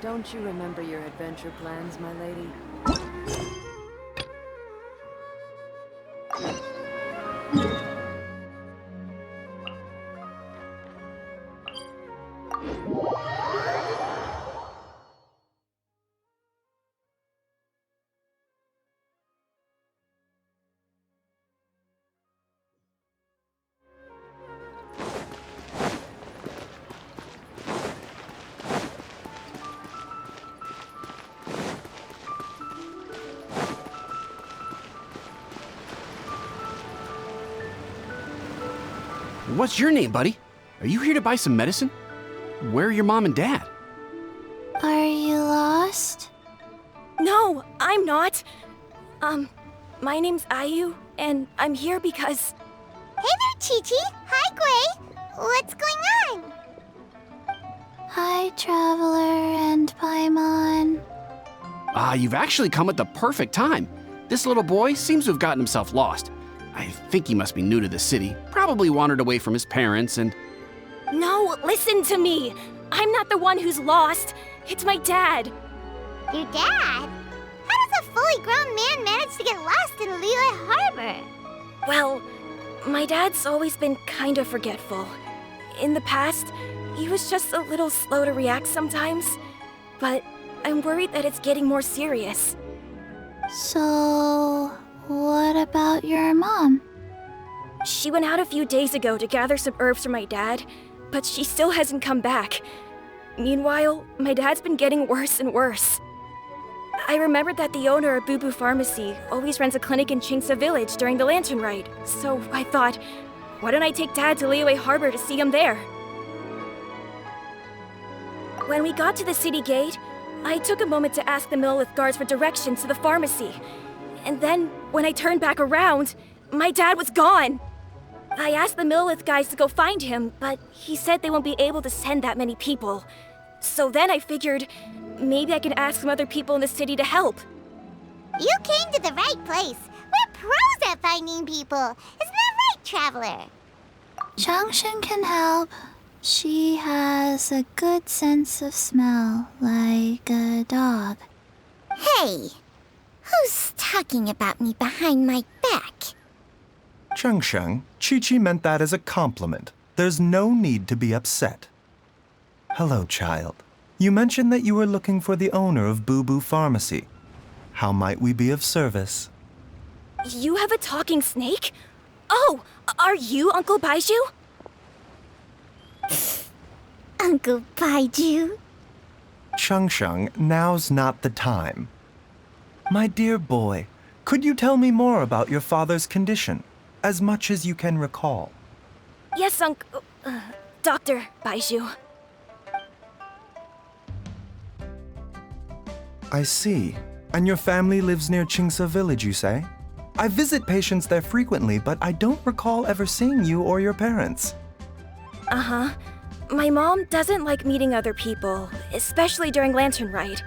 Don't you remember your adventure plans, my lady? What's your name, buddy? Are you here to buy some medicine? Where are your mom and dad? Are you lost? No, I'm not. My name's Ayu, and I'm here because... Hey there, Chi-Chi. Hi, Gui. What's going on? Hi, Traveler and Paimon. You've actually come at the perfect time. This little boy seems to have gotten himself lost. I think he must be new to the city, probably wandered away from his parents and... No, listen to me. I'm not the one who's lost. It's my dad. Your dad? How does a fully grown man manage to get lost in Liyue Harbor? Well, my dad's always been kind of forgetful. In the past, he was just a little slow to react sometimes. But I'm worried that it's getting more serious. So, what about your mom? She went out a few days ago to gather some herbs for my dad, but she still hasn't come back. Meanwhile, my dad's been getting worse and worse. I remembered that the owner of Boo Boo Pharmacy always runs a clinic in Chingsa Village during the Lantern Rite, so I thought, why don't I take Dad to Liyue Harbor to see him there? When we got to the city gate, I took a moment to ask the Millelith guards for directions to the pharmacy. And then, when I turned back around, my dad was gone! I asked the Millelith guys to go find him, but he said they won't be able to send that many people. So then I figured, maybe I can ask some other people in the city to help. You came to the right place. We're pros at finding people. Isn't that right, Traveler? Changshan can help. She has a good sense of smell, like a dog. Hey, who's talking about me behind my back? Chengsheng, Chi-Chi meant that as a compliment. There's no need to be upset. Hello, child. You mentioned that you were looking for the owner of Boo Boo Pharmacy. How might we be of service? You have a talking snake? Oh, are you Uncle Baizhu? Uncle Baizhu? Chengsheng, now's not the time. My dear boy, could you tell me more about your father's condition? As much as you can recall. Yes, Dr. Baizhu. I see. And your family lives near Chingsa Village, you say? I visit patients there frequently, but I don't recall ever seeing you or your parents. Uh-huh. My mom doesn't like meeting other people, especially during Lantern Rite.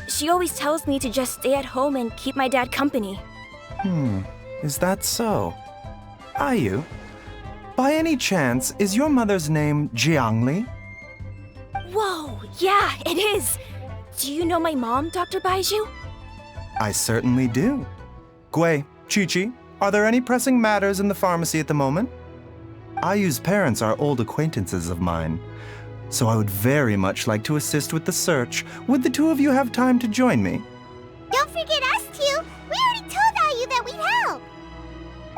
She always tells me to just stay at home and keep my dad company. Is that so? Ayu, by any chance, is your mother's name Jiangli? Whoa, yeah, it is! Do you know my mom, Dr. Baizhu? I certainly do. Gui, Chi-Chi, are there any pressing matters in the pharmacy at the moment? Ayu's parents are old acquaintances of mine, so I would very much like to assist with the search. Would the two of you have time to join me? Don't forget us two. We already told Ayu that we'd help.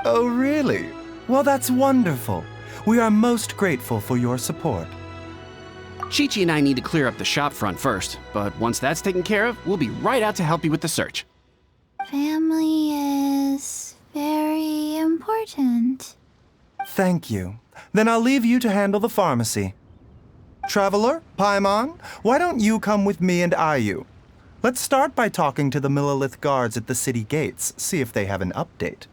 Oh, really? Well, that's wonderful. We are most grateful for your support. Chi-Chi and I need to clear up the shop front first, but once that's taken care of, we'll be right out to help you with the search. Family is very important. Thank you. Then I'll leave you to handle the pharmacy. Traveler, Paimon, why don't you come with me and Ayu? Let's start by talking to the Millelith guards at the city gates, see if they have an update.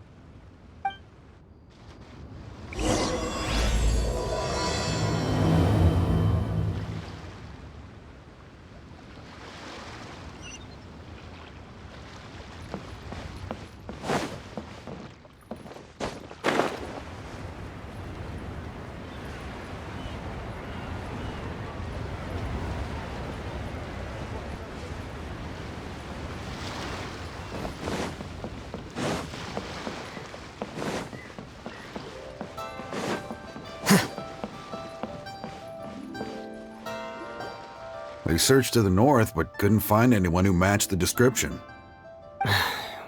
They searched to the north, but couldn't find anyone who matched the description.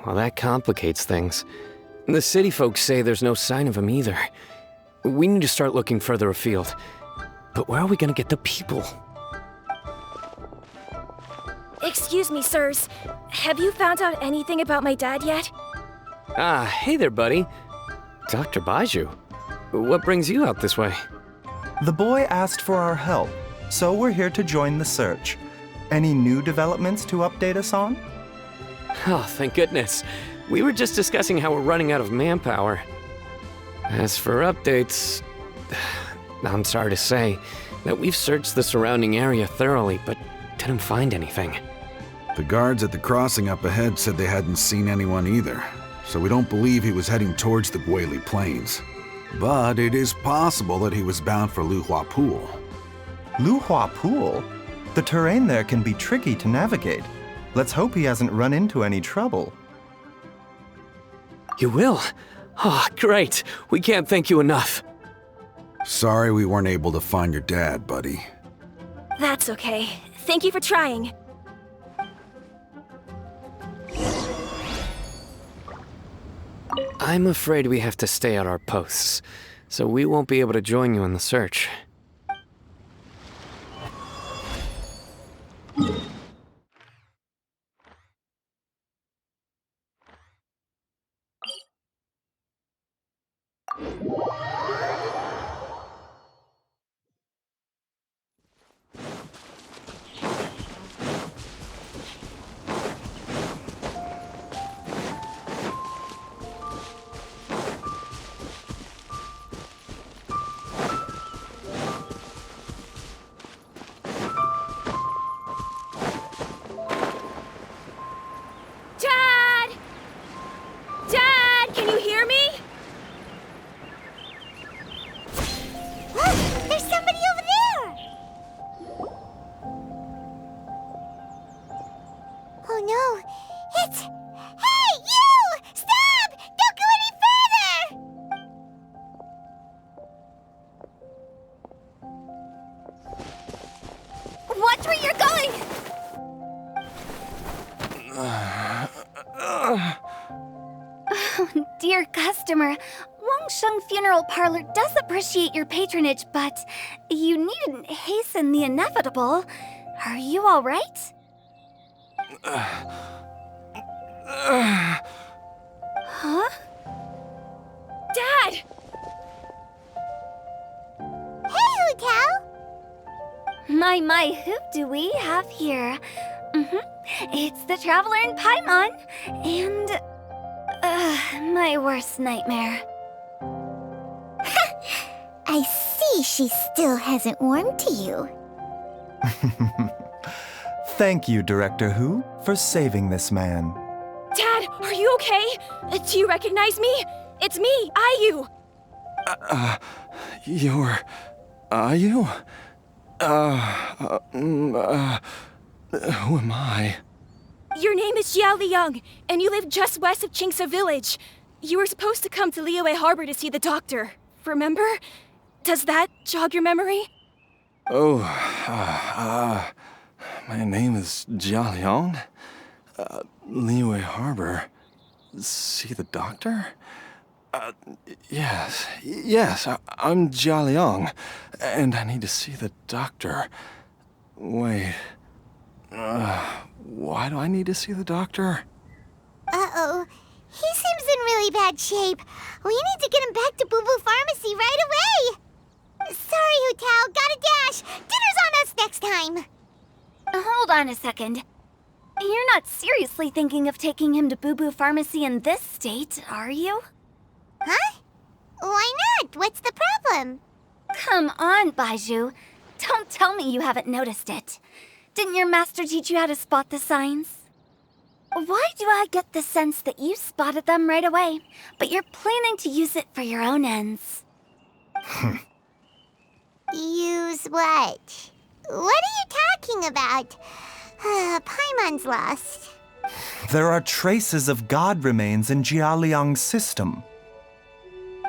Well, that complicates things. The city folks say there's no sign of him either. We need to start looking further afield. But where are we gonna get the people? Excuse me, sirs. Have you found out anything about my dad yet? Ah, hey there, buddy. Dr. Baizhu. What brings you out this way? The boy asked for our help, so we're here to join the search. Any new developments to update us on? Oh, thank goodness. We were just discussing how we're running out of manpower. As for updates, I'm sorry to say that we've searched the surrounding area thoroughly, but didn't find anything. The guards at the crossing up ahead said they hadn't seen anyone either, so we don't believe he was heading towards the Guili Plains. But it is possible that he was bound for Luhua Pool. Luhua Pool? The terrain there can be tricky to navigate. Let's hope he hasn't run into any trouble. You will? Oh, great. We can't thank you enough. Sorry we weren't able to find your dad, buddy. That's okay. Thank you for trying. I'm afraid we have to stay at our posts, so we won't be able to join you in the search. Dad! Dad, can you hear me? Look! There's somebody over there! Oh no! It's... Hey, you! Stop! Don't go any further! Watch where you're going! Oh, dear customer, Wangsheng Funeral Parlor does appreciate your patronage, but you needn't hasten the inevitable. Are you all right? Huh? Dad! Hey, Hu Tao! My, who do we have here? It's the Traveler in Paimon, and... my worst nightmare. I see she still hasn't warmed to you. Thank you, Director Hu, for saving this man. Dad, are you okay? Do you recognize me? It's me, Ayu. You're... Are you? Who am I? Your name is Jia Liang, and you live just west of Qingse Village. You were supposed to come to Liyue Harbor to see the doctor. Remember? Does that jog your memory? Oh, my name is Jia Liang. Liyue Harbor. See the doctor? Yes, I'm Jia Liang, and I need to see the doctor. Wait, why do I need to see the doctor? Uh-oh. He seems in really bad shape. We need to get him back to Boo Boo Pharmacy right away. Sorry, Hu Tao. Gotta dash. Dinner's on us next time. Hold on a second. You're not seriously thinking of taking him to Boo Boo Pharmacy in this state, are you? Huh? Why not? What's the problem? Come on, Baizhu. Don't tell me you haven't noticed it. Didn't your master teach you how to spot the signs? Why do I get the sense that you spotted them right away, but you're planning to use it for your own ends? Use what? What are you talking about? Paimon's lost. There are traces of god remains in Jia Liang's system.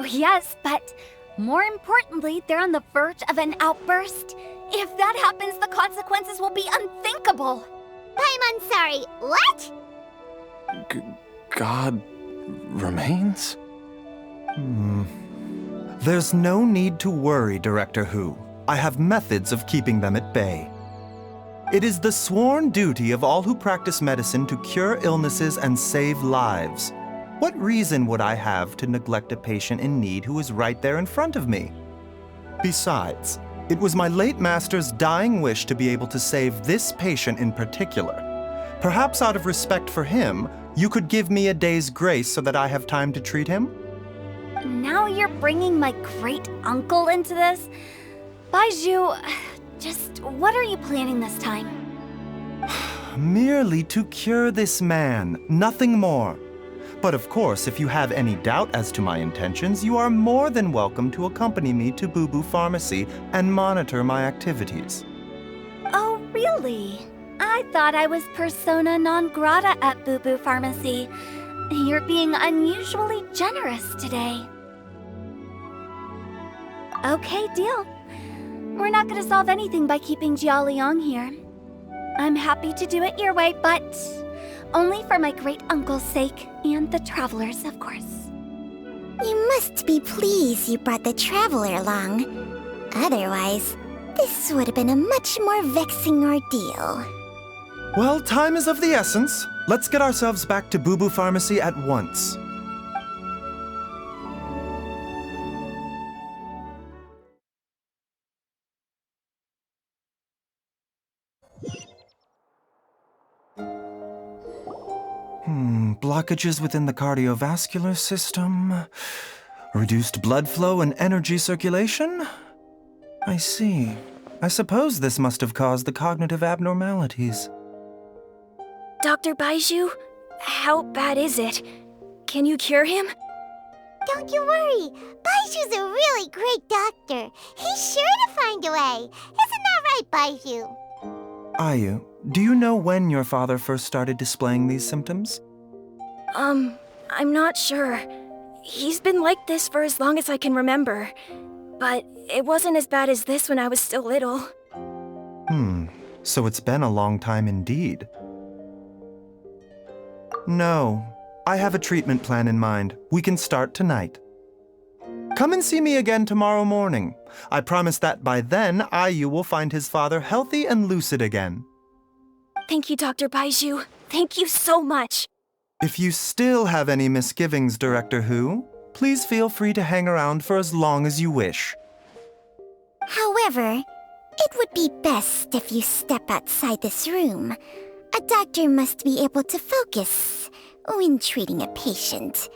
Yes, but more importantly, they're on the verge of an outburst. If that happens, the consequences will be unthinkable. I'm sorry, what? God remains? There's no need to worry, Director Hu. I have methods of keeping them at bay. It is the sworn duty of all who practice medicine to cure illnesses and save lives. What reason would I have to neglect a patient in need who is right there in front of me? Besides, it was my late master's dying wish to be able to save this patient in particular. Perhaps out of respect for him, you could give me a day's grace so that I have time to treat him? Now you're bringing my great-uncle into this? Baizhu, just what are you planning this time? Merely to cure this man, nothing more. But of course, if you have any doubt as to my intentions, you are more than welcome to accompany me to Boo Boo Pharmacy and monitor my activities. Oh, really? I thought I was persona non grata at Boo Boo Pharmacy. You're being unusually generous today. Okay, deal. We're not gonna solve anything by keeping Jialiang here. I'm happy to do it your way, but only for my great-uncle's sake and the travelers, of course. You must be pleased you brought the traveler along. Otherwise, this would have been a much more vexing ordeal. Well, time is of the essence. Let's get ourselves back to Boo Boo Pharmacy at once. Blockages within the cardiovascular system, reduced blood flow and energy circulation? I see. I suppose this must have caused the cognitive abnormalities. Dr. Baizhu, how bad is it? Can you cure him? Don't you worry. Baizhu's a really great doctor. He's sure to find a way. Isn't that right, Baizhu? Ayu, do you know when your father first started displaying these symptoms? I'm not sure. He's been like this for as long as I can remember. But it wasn't as bad as this when I was still little. So it's been a long time indeed. No, I have a treatment plan in mind. We can start tonight. Come and see me again tomorrow morning. I promise that by then, Ayu will find his father healthy and lucid again. Thank you, Dr. Baizhu. Thank you so much. If you still have any misgivings, Director Hu, please feel free to hang around for as long as you wish. However, it would be best if you step outside this room. A doctor must be able to focus when treating a patient.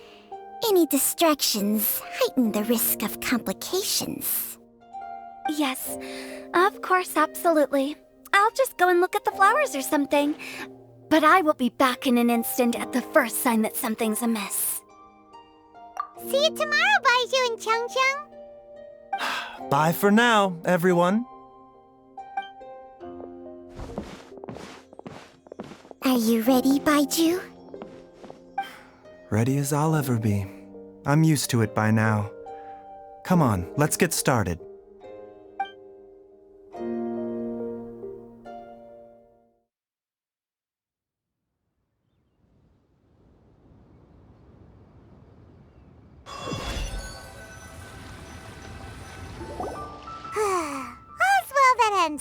Any distractions heighten the risk of complications. Yes, of course, absolutely. I'll just go and look at the flowers or something. But I will be back in an instant at the first sign that something's amiss. See you tomorrow, Baizhu and Changcheng. Bye for now, everyone. Are you ready, Baizhu? Ready as I'll ever be. I'm used to it by now. Come on, let's get started.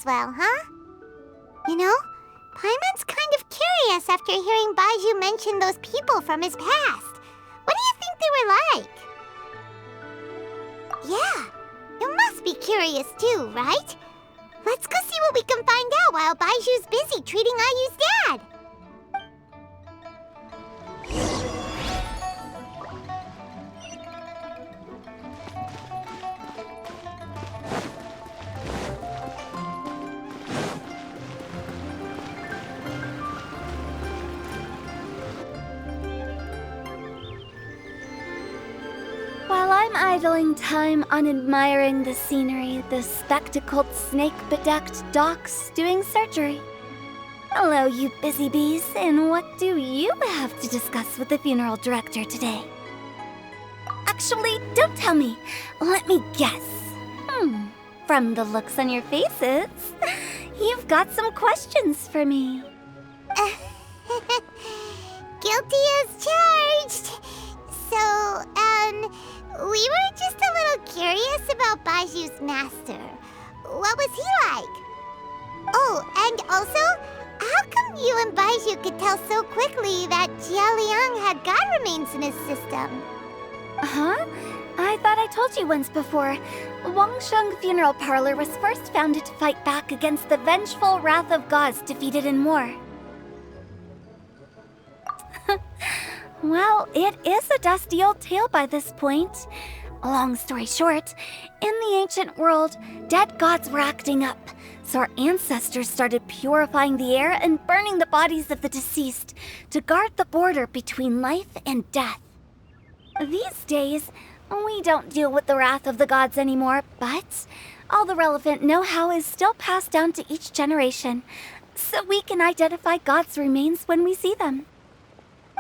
Well, huh? You know, Paimon's kind of curious after hearing Baizhu mention those people from his past. What do you think they were like? Yeah, you must be curious too, right? Let's go see what we can find out while Baizhu's busy treating Ayu's dad. While I'm idling time on admiring the scenery, the spectacled snake-bedecked docs doing surgery. Hello, you busy bees, and what do you have to discuss with the funeral director today? Actually, don't tell me. Let me guess. From the looks on your faces, you've got some questions for me. Guilty as charged. So, we were just a little curious about Baizhu's master. What was he like? Oh, and also, how come you and Baizhu could tell so quickly that Jialiang had god remains in his system? Huh? I thought I told you once before. Wangsheng Funeral Parlor was first founded to fight back against the vengeful wrath of gods defeated in war. Well, it is a dusty old tale by this point. Long story short, in the ancient world, dead gods were acting up, so our ancestors started purifying the air and burning the bodies of the deceased to guard the border between life and death. These days, we don't deal with the wrath of the gods anymore, but all the relevant know-how is still passed down to each generation, so we can identify gods' remains when we see them.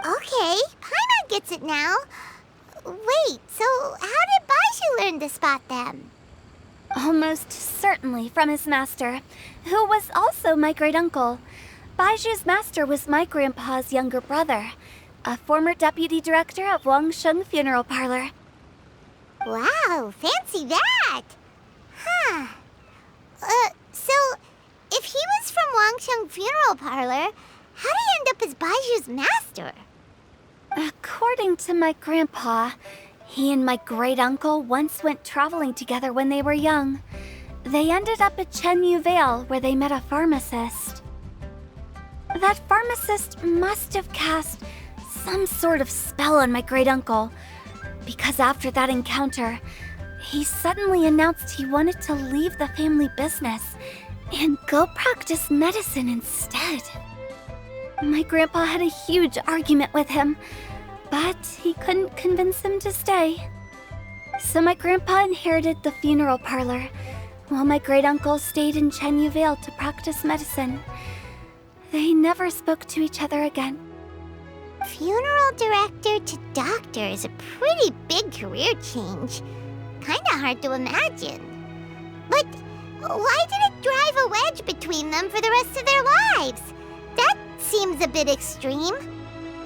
Okay, Paimon gets it now. Wait, so how did Baizhu learn to spot them? Almost certainly from his master, who was also my great-uncle. Baizhu's master was my grandpa's younger brother, a former deputy director of Wangsheng Funeral Parlor. Wow, fancy that! Huh. So, if he was from Wangsheng Funeral Parlor, how did he end up as Baizhu's master? According to my grandpa, he and my great-uncle once went traveling together when they were young. They ended up at Chenyu Vale, where they met a pharmacist. That pharmacist must have cast some sort of spell on my great-uncle, because after that encounter, he suddenly announced he wanted to leave the family business and go practice medicine instead. My grandpa had a huge argument with him, but he couldn't convince him to stay. So my grandpa inherited the funeral parlor, while my great-uncle stayed in Chenyu Vale to practice medicine. They never spoke to each other again. Funeral director to doctor is a pretty big career change. Kinda hard to imagine. But why did it drive a wedge between them for the rest of their lives? That seems a bit extreme.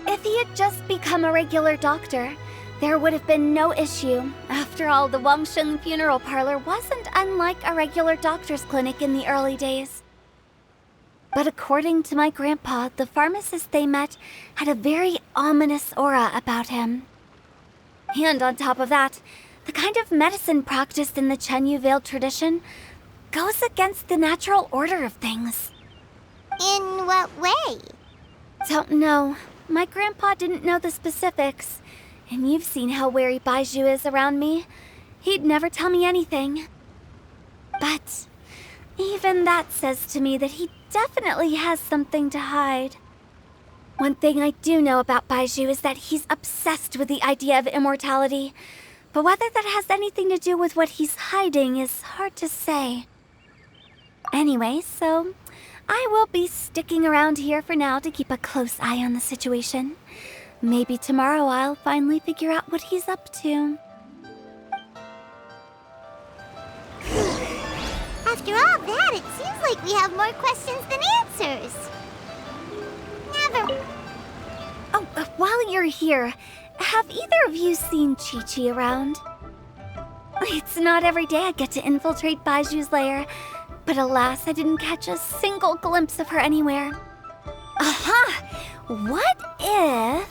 If he had just become a regular doctor, there would have been no issue. After all, the Wangsheng Funeral Parlor wasn't unlike a regular doctor's clinic in the early days. But according to my grandpa, the pharmacist they met had a very ominous aura about him. And on top of that, the kind of medicine practiced in the Chenyu Vale tradition goes against the natural order of things. In what way? Don't know. My grandpa didn't know the specifics, and you've seen how wary Baizhu is around me. He'd never tell me anything. But even that says to me that he definitely has something to hide. One thing I do know about Baizhu is that he's obsessed with the idea of immortality, but whether that has anything to do with what he's hiding is hard to say. Anyway, so I will be sticking around here for now to keep a close eye on the situation. Maybe tomorrow I'll finally figure out what he's up to. After all that, it seems like we have more questions than answers. Never. Oh, while you're here, have either of you seen Chi-Chi around? It's not every day I get to infiltrate Baizhu's lair, but alas, I didn't catch a single glimpse of her anywhere. Aha! What if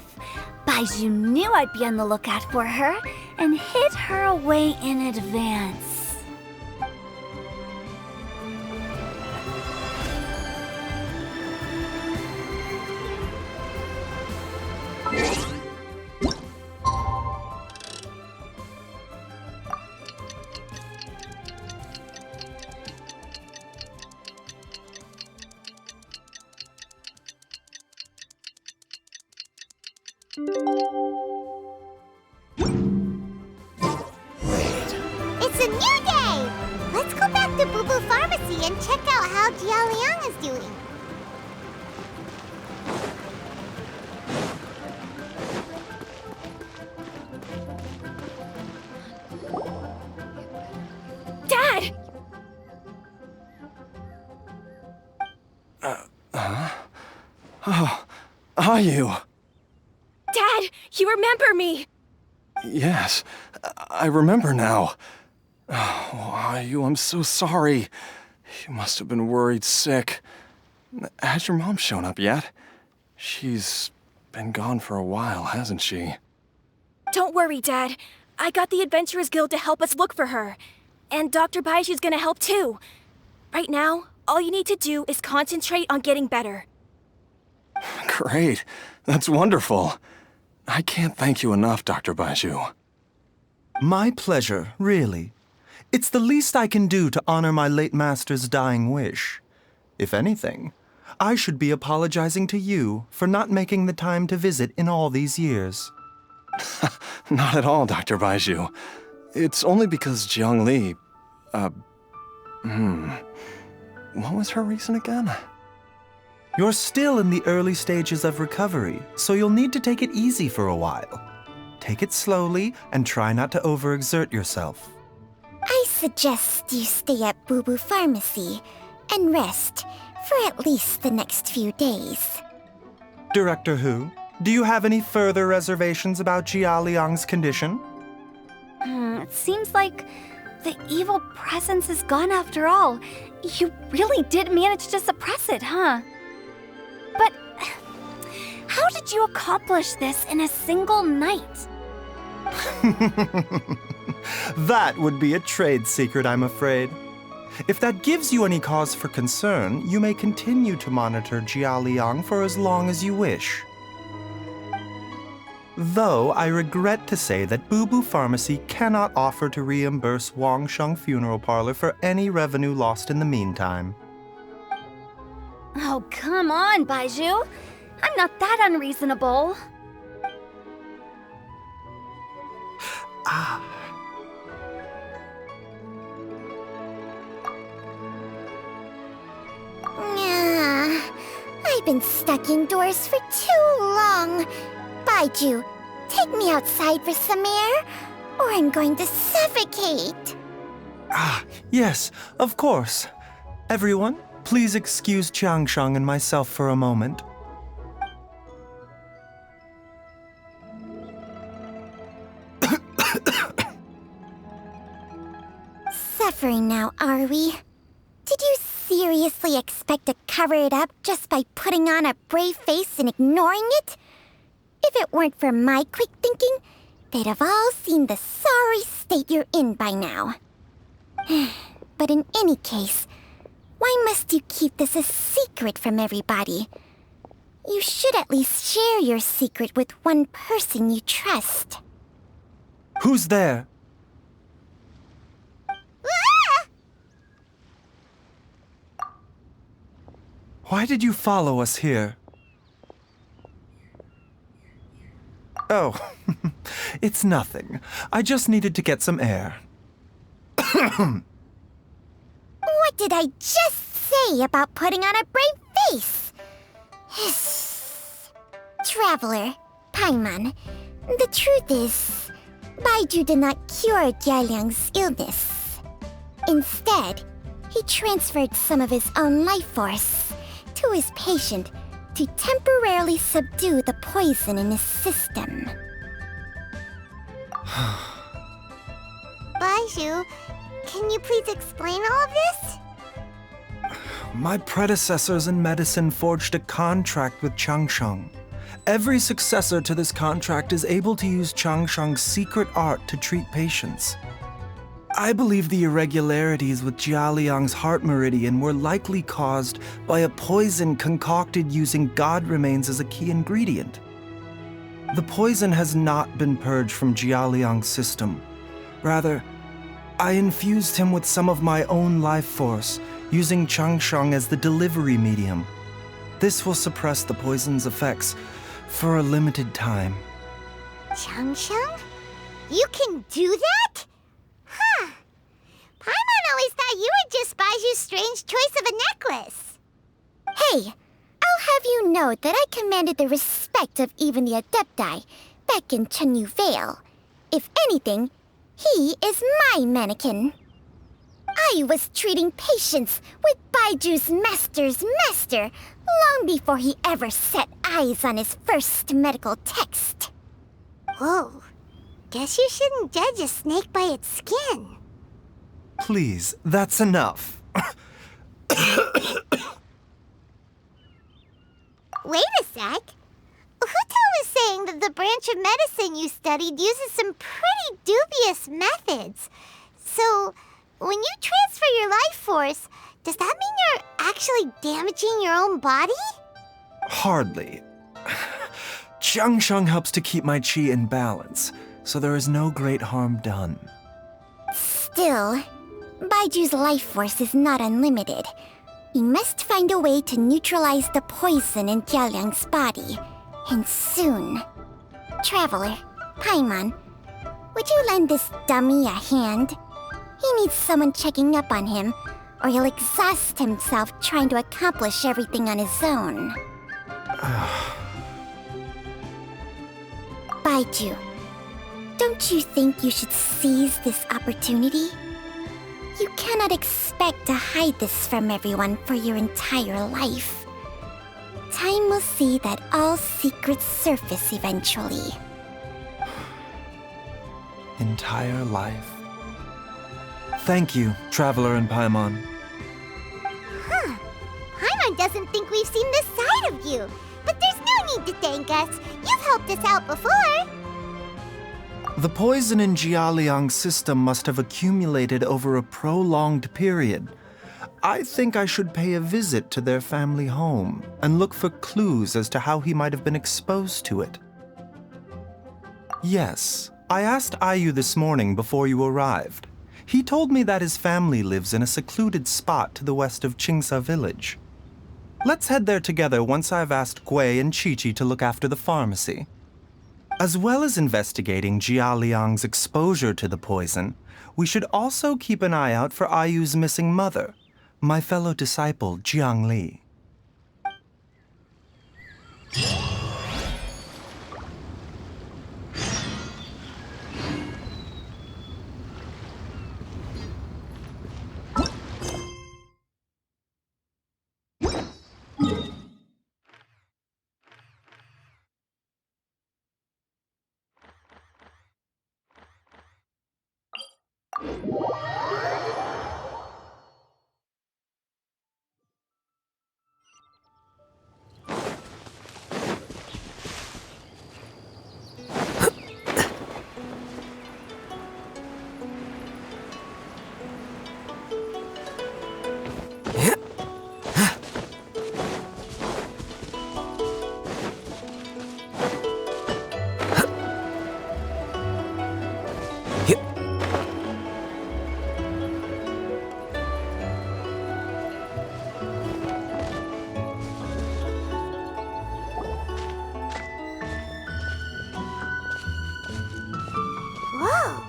Baizhu knew I'd be on the lookout for her and hid her away in advance? It's a new day! Let's go back to Boo Boo Pharmacy and check out how Jialiang is doing. Dad! are you? Dad, you remember me! Yes, I remember now. Oh, I'm so sorry. You must have been worried sick. Has your mom shown up yet? She's been gone for a while, hasn't she? Don't worry, Dad. I got the Adventurers Guild to help us look for her. And Dr. Baizhu's gonna help too. Right now, all you need to do is concentrate on getting better. Great. That's wonderful. I can't thank you enough, Dr. Baizhu. My pleasure, really. It's the least I can do to honor my late master's dying wish. If anything, I should be apologizing to you for not making the time to visit in all these years. Not at all, Dr. Baizhu. It's only because Jiang Li... What was her reason again? You're still in the early stages of recovery, so you'll need to take it easy for a while. Take it slowly and try not to overexert yourself. I suggest you stay at Boo Boo Pharmacy and rest for at least the next few days. Director Hu, do you have any further reservations about Jia Liang's condition? It seems like the evil presence is gone after all. You really did manage to suppress it, huh? But how did you accomplish this in a single night? That would be a trade secret, I'm afraid. If that gives you any cause for concern, you may continue to monitor Jia Liang for as long as you wish. Though I regret to say that Boo Boo Pharmacy cannot offer to reimburse Wang Sheng Funeral Parlor for any revenue lost in the meantime. Oh, come on, Baizhu. I'm not that unreasonable. I've been stuck indoors for too long. Baizhu, take me outside for some air, or I'm going to suffocate. Yes, of course. Everyone, please excuse Qiangsheng and myself for a moment. Suffering now, are we? Did you seriously expect to cover it up just by putting on a brave face and ignoring it? If it weren't for my quick thinking, they'd have all seen the sorry state you're in by now. But in any case, why must you keep this a secret from everybody? You should at least share your secret with one person you trust. Who's there? Why did you follow us here? Oh, it's nothing. I just needed to get some air. What did I just say about putting on a brave face? Traveler, Paimon, the truth is, Baizhu did not cure Jialiang's illness. Instead, he transferred some of his own life force to his patient to temporarily subdue the poison in his system. Baizhu, can you please explain all of this? My predecessors in medicine forged a contract with Changsheng. Every successor to this contract is able to use Changsheng's secret art to treat patients. I believe the irregularities with Jia Liang's heart meridian were likely caused by a poison concocted using god remains as a key ingredient. The poison has not been purged from Jia Liang's system. Rather, I infused him with some of my own life force, using Changsheng as the delivery medium. This will suppress the poison's effects for a limited time. Changsheng? You can do that? Huh. Paimon always thought you were just Baizhu's strange choice of a necklace. Hey, I'll have you know that I commanded the respect of even the Adepti back in Chenyu Vale. If anything, he is my mannequin. I was treating patients with Baizhu's master's master long before he ever set eyes on his first medical text. Whoa. Guess you shouldn't judge a snake by its skin. Please, that's enough. Wait a sec. Huto was saying that the branch of medicine you studied uses some pretty dubious methods. So, when you transfer your life force, does that mean you're actually damaging your own body? Hardly. Jiangsheng helps to keep my chi in balance, so there is no great harm done. Still, Baiju's life force is not unlimited. We must find a way to neutralize the poison in Jialiang's body, and soon. Traveler, Paimon, would you lend this dummy a hand? He needs someone checking up on him, or he'll exhaust himself trying to accomplish everything on his own. Baizhu, don't you think you should seize this opportunity? You cannot expect to hide this from everyone for your entire life. Time will see that all secrets surface eventually. Entire life. Thank you, Traveler and Paimon. Huh. Paimon doesn't think we've seen this side of you. But there's no need to thank us. You've helped us out before. The poison in Jialiang's system must have accumulated over a prolonged period. I think I should pay a visit to their family home and look for clues as to how he might have been exposed to it. Yes, I asked Ayu this morning before you arrived. He told me that his family lives in a secluded spot to the west of Qingsa village. Let's head there together once I've asked Gui and Qiqi to look after the pharmacy. As well as investigating Jia Liang's exposure to the poison, we should also keep an eye out for Ayu's missing mother, my fellow disciple Jiang Li. Whoa!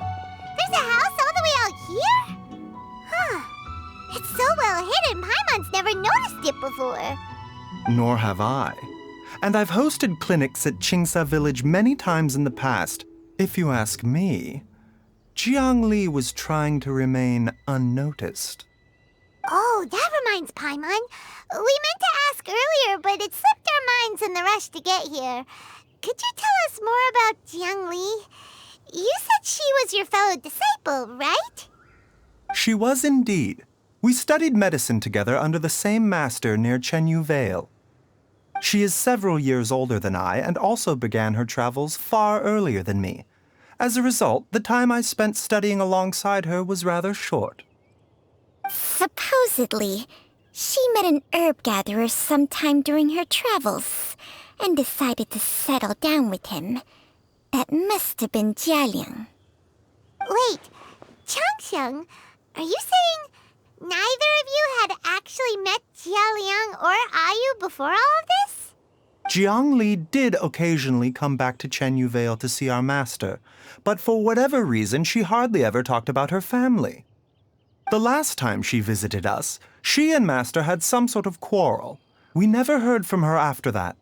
There's a house all the way out here? Huh. It's so well hidden, Paimon's never noticed it before. Nor have I. And I've hosted clinics at Qingsa village many times in the past. If you ask me, Jiang Li was trying to remain unnoticed. Oh, that reminds Paimon. We meant to ask earlier, but it slipped our minds in the rush to get here. Could you tell us more about Jiang Li? You said she was your fellow disciple, right? She was indeed. We studied medicine together under the same master near Chenyu Vale. She is several years older than I and also began her travels far earlier than me. As a result, the time I spent studying alongside her was rather short. Supposedly, she met an herb gatherer sometime during her travels and decided to settle down with him. That must have been Jialiang. Wait, Changsheng, are you saying neither of you had actually met Jialiang or Ayu before all of this? Jiang Li did occasionally come back to Chenyu Vale to see our master, but for whatever reason, she hardly ever talked about her family. The last time she visited us, she and Master had some sort of quarrel. We never heard from her after that.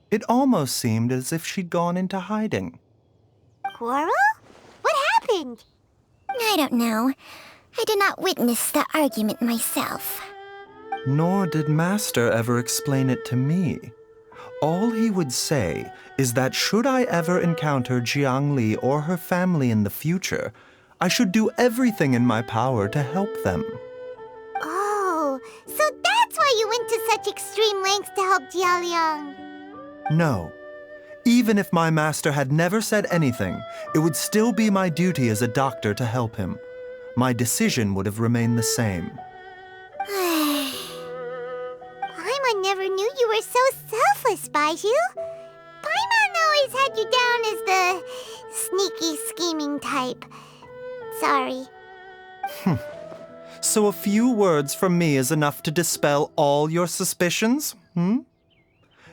It almost seemed as if she'd gone into hiding. Quarrel? What happened? I don't know. I did not witness the argument myself. Nor did Master ever explain it to me. All he would say is that should I ever encounter Jiangli or her family in the future, I should do everything in my power to help them. Oh, so that's why you went to such extreme lengths to help Jialiang. No. Even if my master had never said anything, it would still be my duty as a doctor to help him. My decision would have remained the same. Paimon never knew you were so selfless, Baizhu. Paimon always had you down as the sneaky, scheming type. Sorry. So a few words from me is enough to dispel all your suspicions,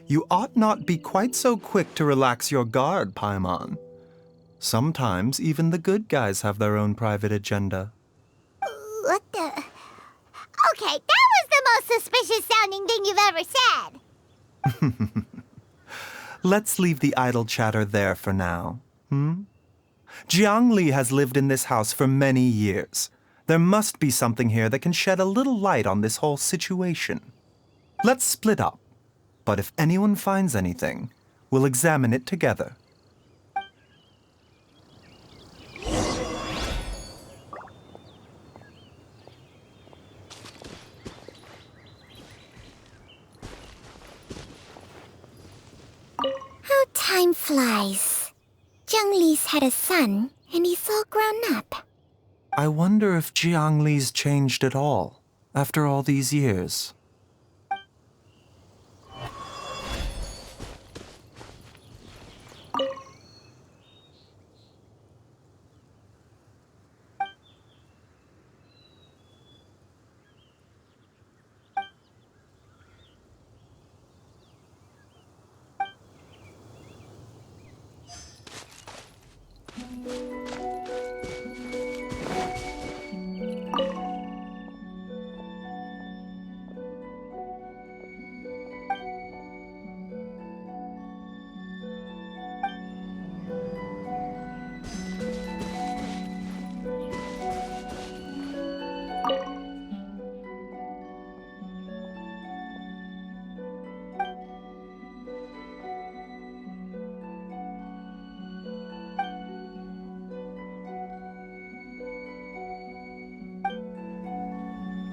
You ought not be quite so quick to relax your guard, Paimon. Sometimes even the good guys have their own private agenda. What the... Okay, that was the most suspicious-sounding thing you've ever said. Let's leave the idle chatter there for now, Jiangli has lived in this house for many years. There must be something here that can shed a little light on this whole situation. Let's split up. But if anyone finds anything, we'll examine it together. How time flies. Jiangli's had a son, and he's all grown up. I wonder if Jiangli's changed at all, after all these years.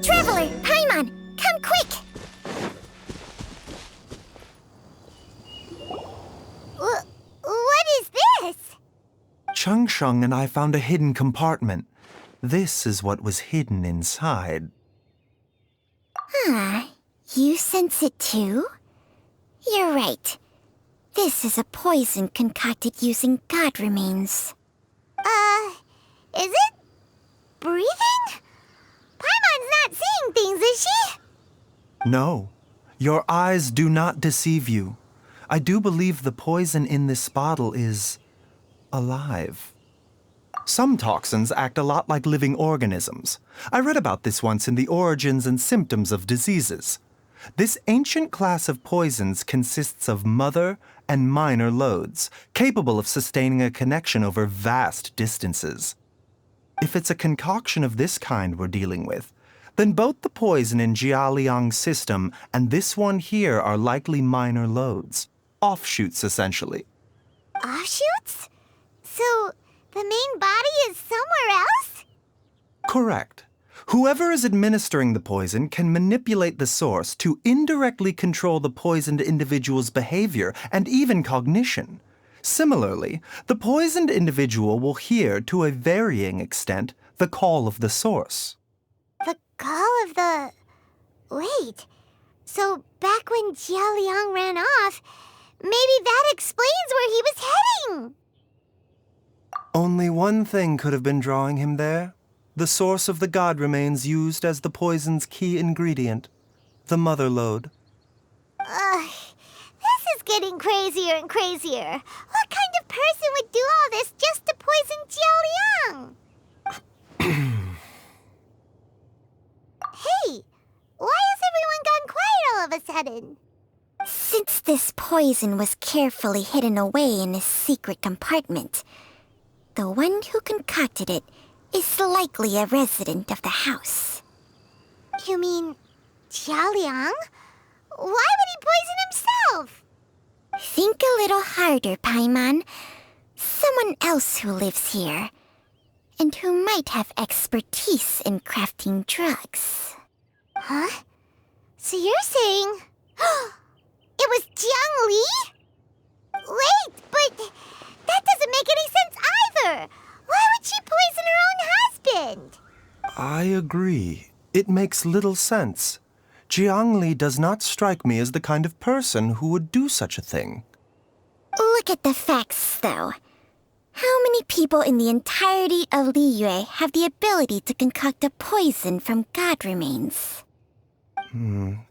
Traveler, Paimon, come quick! What is this? Changsheng and I found a hidden compartment. This is what was hidden inside. You sense it too? You're right. This is a poison concocted using god remains. Is it breathing? Paimon's not seeing things, is she? No, your eyes do not deceive you. I do believe the poison in this bottle is alive. Some toxins act a lot like living organisms. I read about this once in the Origins and Symptoms of Diseases. This ancient class of poisons consists of mother and minor loads, capable of sustaining a connection over vast distances. If it's a concoction of this kind we're dealing with, then both the poison in Jialiang's system and this one here are likely minor loads. Offshoots, essentially. Offshoots? So, the main body is somewhere else? Correct. Whoever is administering the poison can manipulate the source to indirectly control the poisoned individual's behavior and even cognition. Similarly, the poisoned individual will hear, to a varying extent, the call of the source. The call of the... Wait. So, back when Jialiang ran off, maybe that explains where he was heading! Only one thing could have been drawing him there. The source of the god remains used as the poison's key ingredient, the mother lode. This is getting crazier and crazier. What kind of person would do all this just to poison Jialiang? Hey, why has everyone gone quiet all of a sudden? Since this poison was carefully hidden away in a secret compartment, the one who concocted it is likely a resident of the house. You mean Jialiang? Why would he poison himself? Think a little harder, Paimon. Someone else who lives here, and who might have expertise in crafting drugs. Huh? So you're saying... it was Jiang Li? Wait, but that doesn't make any sense either! Why would she poison her own husband? I agree. It makes little sense. Jiang Li does not strike me as the kind of person who would do such a thing. Look at the facts, though. How many people in the entirety of Liyue have the ability to concoct a poison from god remains?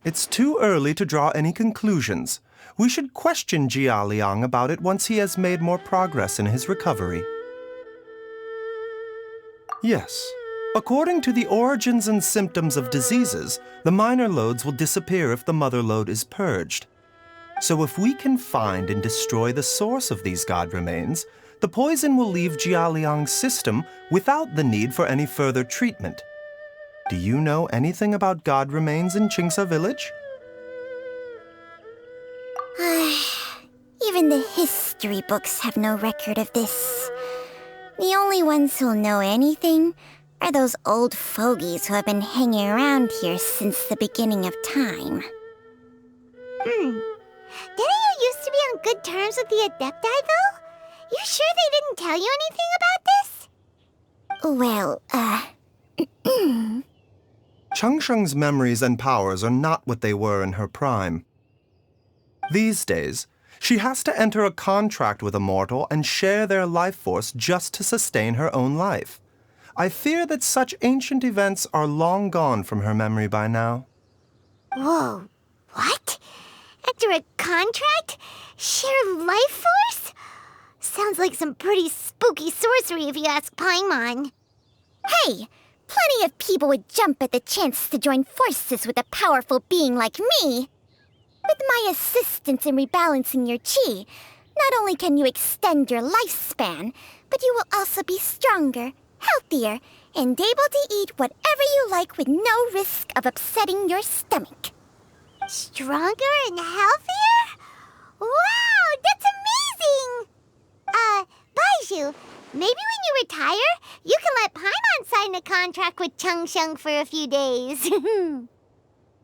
It's too early to draw any conclusions. We should question Jia Liang about it once he has made more progress in his recovery. Yes. According to the origins and symptoms of diseases, the minor loads will disappear if the mother load is purged. So if we can find and destroy the source of these god remains, the poison will leave Jia Liang's system without the need for any further treatment. Do you know anything about god remains in Qingsa village? Even the history books have no record of this. The only ones who'll know anything are those old fogies who have been hanging around here since the beginning of time. Didn't you used to be on good terms with the Adepti, though? You sure they didn't tell you anything about this? Changsheng's memories and powers are not what they were in her prime. These days, she has to enter a contract with a mortal and share their life force just to sustain her own life. I fear that such ancient events are long gone from her memory by now. Whoa, what? Enter a contract? Share life force? Sounds like some pretty spooky sorcery if you ask Paimon. Hey! Plenty of people would jump at the chance to join forces with a powerful being like me. With my assistance in rebalancing your chi, not only can you extend your lifespan, but you will also be stronger, healthier, and able to eat whatever you like with no risk of upsetting your stomach. Stronger and healthier? Wow, that's amazing! Baizhu, maybe when you retire, you can let Paimon sign a contract with Changsheng for a few days.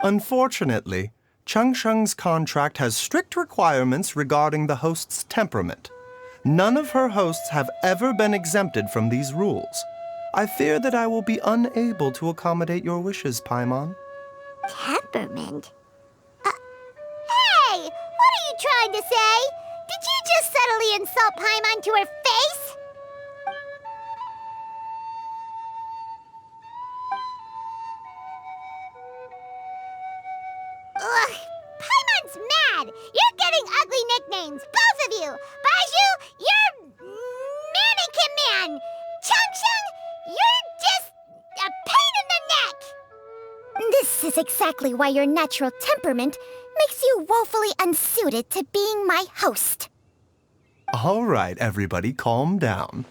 Unfortunately, Changsheng's contract has strict requirements regarding the host's temperament. None of her hosts have ever been exempted from these rules. I fear that I will be unable to accommodate your wishes, Paimon. Temperament? Hey! What are you trying to say? Did you just subtly insult Paimon to her face? Ugh! Paimon's mad! You're getting ugly nicknames, both of you! Baizhu, you're Mannequin Man! Changsheng, you're just a pain in the neck! This is exactly why your natural temperament makes you woefully unsuited to being my host. All right, everybody, calm down.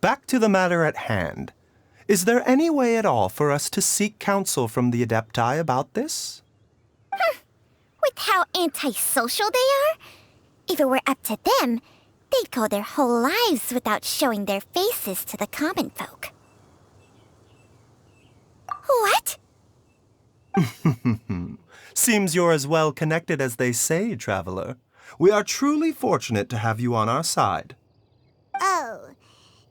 Back to the matter at hand. Is there any way at all for us to seek counsel from the Adepti about this? With how antisocial they are, if it were up to them, they'd go their whole lives without showing their faces to the common folk. What? Seems you're as well connected as they say, traveler. We are truly fortunate to have you on our side. Oh,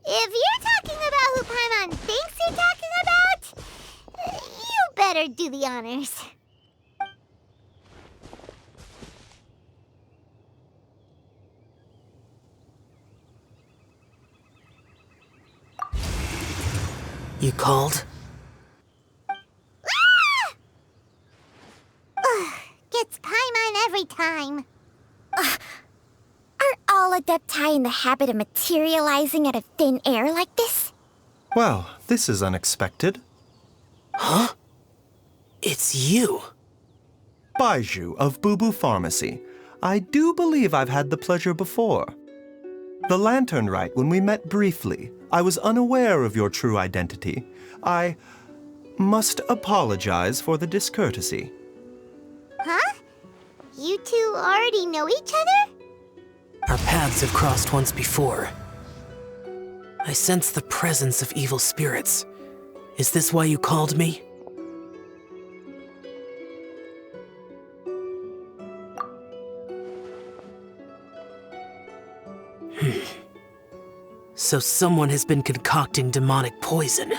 if you're talking about who Paimon thinks you're talking about, you better do the honors. You called? Gets Paimon every time. Are all Adepti in the habit of materializing out of thin air like this? Well, this is unexpected. Huh? It's you. Baizhu of Boo Boo Pharmacy. I do believe I've had the pleasure before. The Lantern Rite, when we met briefly, I was unaware of your true identity. I must apologize for the discourtesy. Huh? You two already know each other? Our paths have crossed once before. I sense the presence of evil spirits. Is this why you called me? So someone has been concocting demonic poison.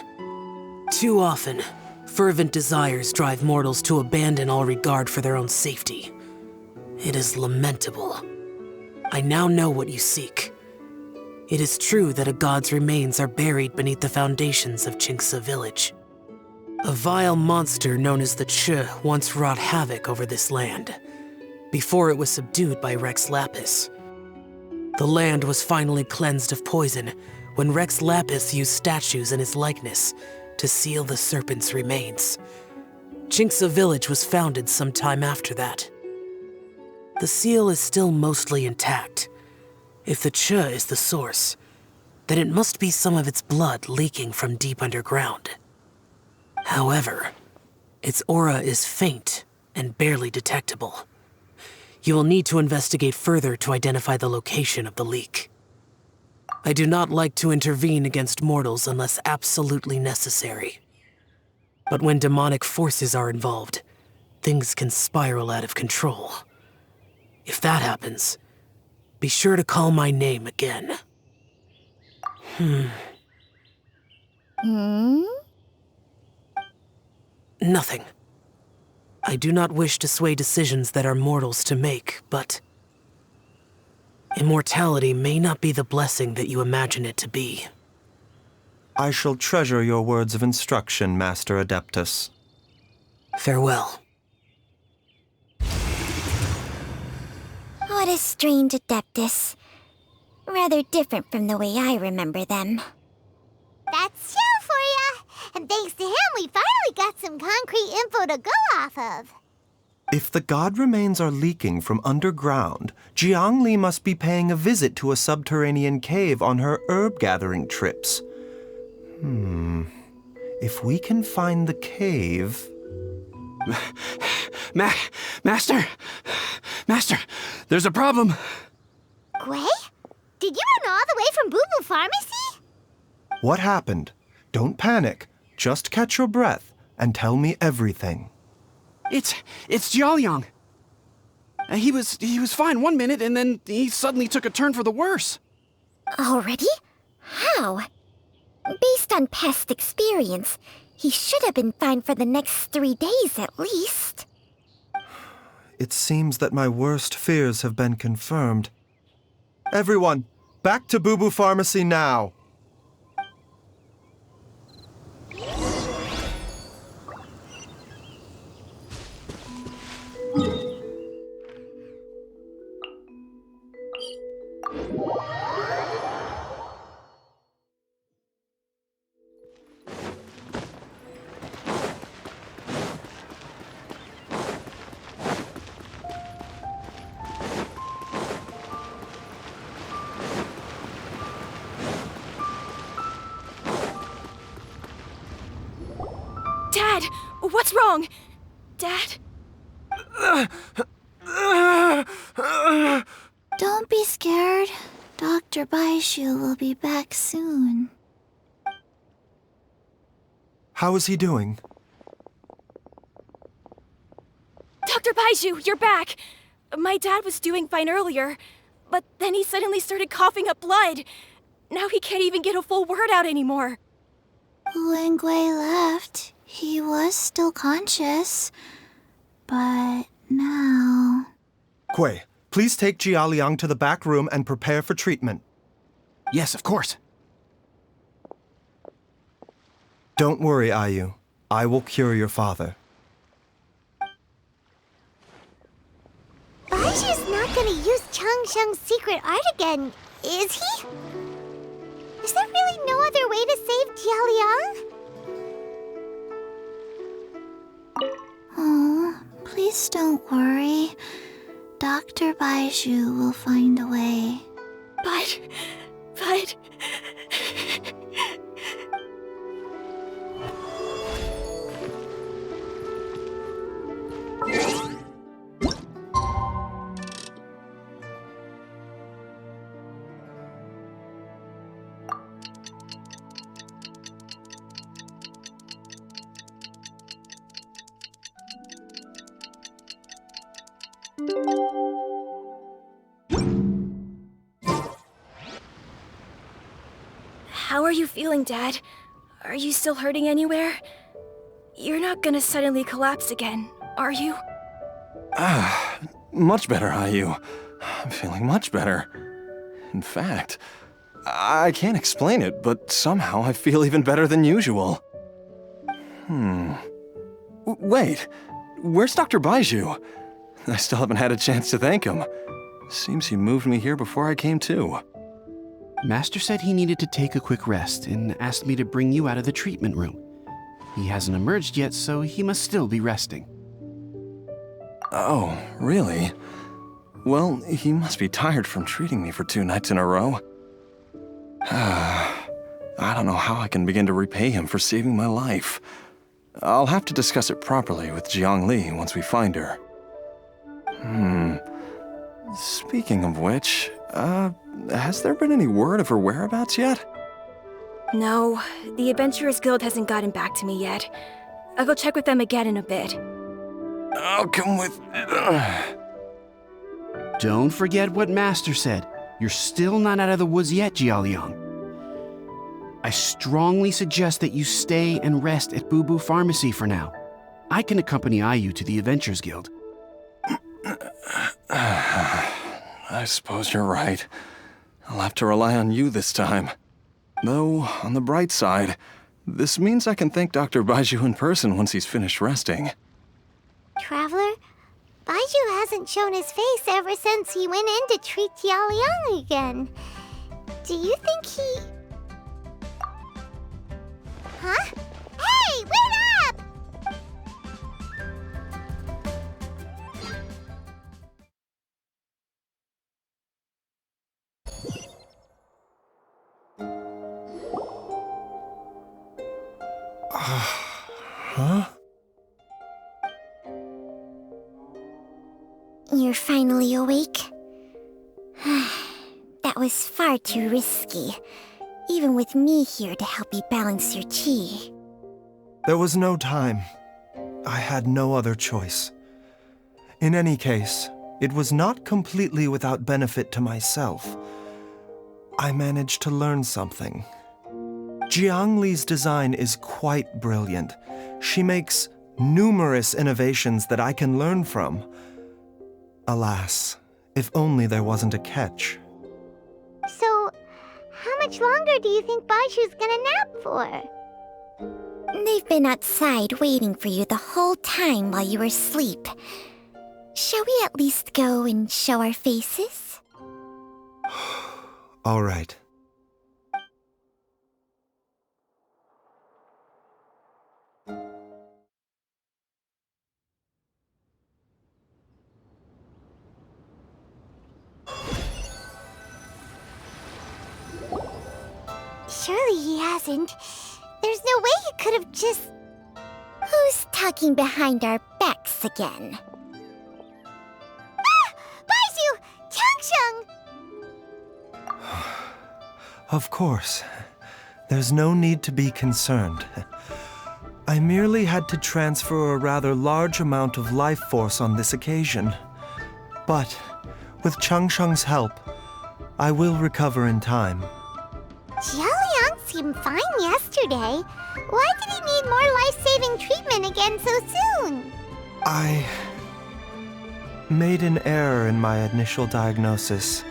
Too often, fervent desires drive mortals to abandon all regard for their own safety. It is lamentable. I now know what you seek. It is true that a god's remains are buried beneath the foundations of Qingce village. A vile monster known as the Che once wrought havoc over this land, before it was subdued by Rex Lapis. The land was finally cleansed of poison when Rex Lapis used statues in his likeness to seal the serpent's remains. Qingce village was founded some time after that. The seal is still mostly intact. If the Che is the source, then it must be some of its blood leaking from deep underground. However, its aura is faint and barely detectable. You will need to investigate further to identify the location of the leak. I do not like to intervene against mortals unless absolutely necessary. But when demonic forces are involved, things can spiral out of control. If that happens, be sure to call my name again. Nothing. I do not wish to sway decisions that are mortals to make, but immortality may not be the blessing that you imagine it to be. I shall treasure your words of instruction, Master Adeptus. Farewell. What a strange Adeptus. Rather different from the way I remember them. That's Xiao for ya! And thanks to him, we finally got some concrete info to go off of. If the god remains are leaking from underground, Jiangli must be paying a visit to a subterranean cave on her herb-gathering trips. If we can find the cave... Master! Master, there's a problem. Gui? Did you run all the way from Boo Boo Pharmacy? What happened? Don't panic. Just catch your breath and tell me everything. It's Jiaoliang. He was fine one minute, and then he suddenly took a turn for the worse. Already? How? Based on past experience, he should have been fine for the next 3 days at least. It seems that my worst fears have been confirmed. Everyone, back to Boo Boo Pharmacy now! Dad! What's wrong? Dad? Don't be scared. Dr. Baizhu will be back soon. How is he doing? Dr. Baizhu, you're back! My dad was doing fine earlier, but then he suddenly started coughing up blood. Now he can't even get a full word out anymore. When Gui left, he was still conscious. But now... Gui, please take Jiaoliang to the back room and prepare for treatment. Yes, of course. Don't worry, Ayu. I will cure your father. Baizhu's not gonna use Changsheng's secret art again, is he? Is there really no other way to save Jiaoliang? Oh, please don't worry. Dr. Baizhu will find a way. But right? How are you feeling, Dad? Are you still hurting anywhere? You're not gonna suddenly collapse again, are you? Much better, Ayu. I'm feeling much better. In fact, I can't explain it, but somehow I feel even better than usual. Wait, where's Dr. Baizhu? I still haven't had a chance to thank him. Seems he moved me here before I came to. Master said he needed to take a quick rest and asked me to bring you out of the treatment room. He hasn't emerged yet, so he must still be resting. Oh, really? Well, he must be tired from treating me for 2 nights in a row. I don't know how I can begin to repay him for saving my life. I'll have to discuss it properly with Jiangli once we find her. Speaking of which, has there been any word of her whereabouts yet? No, the Adventurers Guild hasn't gotten back to me yet. I'll go check with them again in a bit. I'll come with... Don't forget what Master said. You're still not out of the woods yet, Jialiang. I strongly suggest that you stay and rest at Boo Boo Pharmacy for now. I can accompany Ayu to the Adventurers Guild. I suppose you're right. I'll have to rely on you this time. Though, on the bright side, this means I can thank Dr. Baizhu in person once he's finished resting. Traveler, Baizhu hasn't shown his face ever since he went in to treat Jialiang again. Do you think he... Huh? Hey, wait up! Huh? You're finally awake? That was far too risky, even with me here to help you balance your chi. There was no time. I had no other choice. In any case, it was not completely without benefit to myself. I managed to learn something. Jiangli's design is quite brilliant. She makes numerous innovations that I can learn from. Alas, if only there wasn't a catch. So, how much longer do you think Baizhu's gonna nap for? They've been outside waiting for you the whole time while you were asleep. Shall we at least go and show our faces? All right. Surely he hasn't. There's no way he could have just... Who's talking behind our backs again? Ah! Baizhu! Changsheng! Of course. There's no need to be concerned. I merely had to transfer a rather large amount of life force on this occasion. But, with Changsheng's help, I will recover in time. Jialiang seemed fine yesterday. Why did he need more life-saving treatment again so soon? I made an error in my initial diagnosis.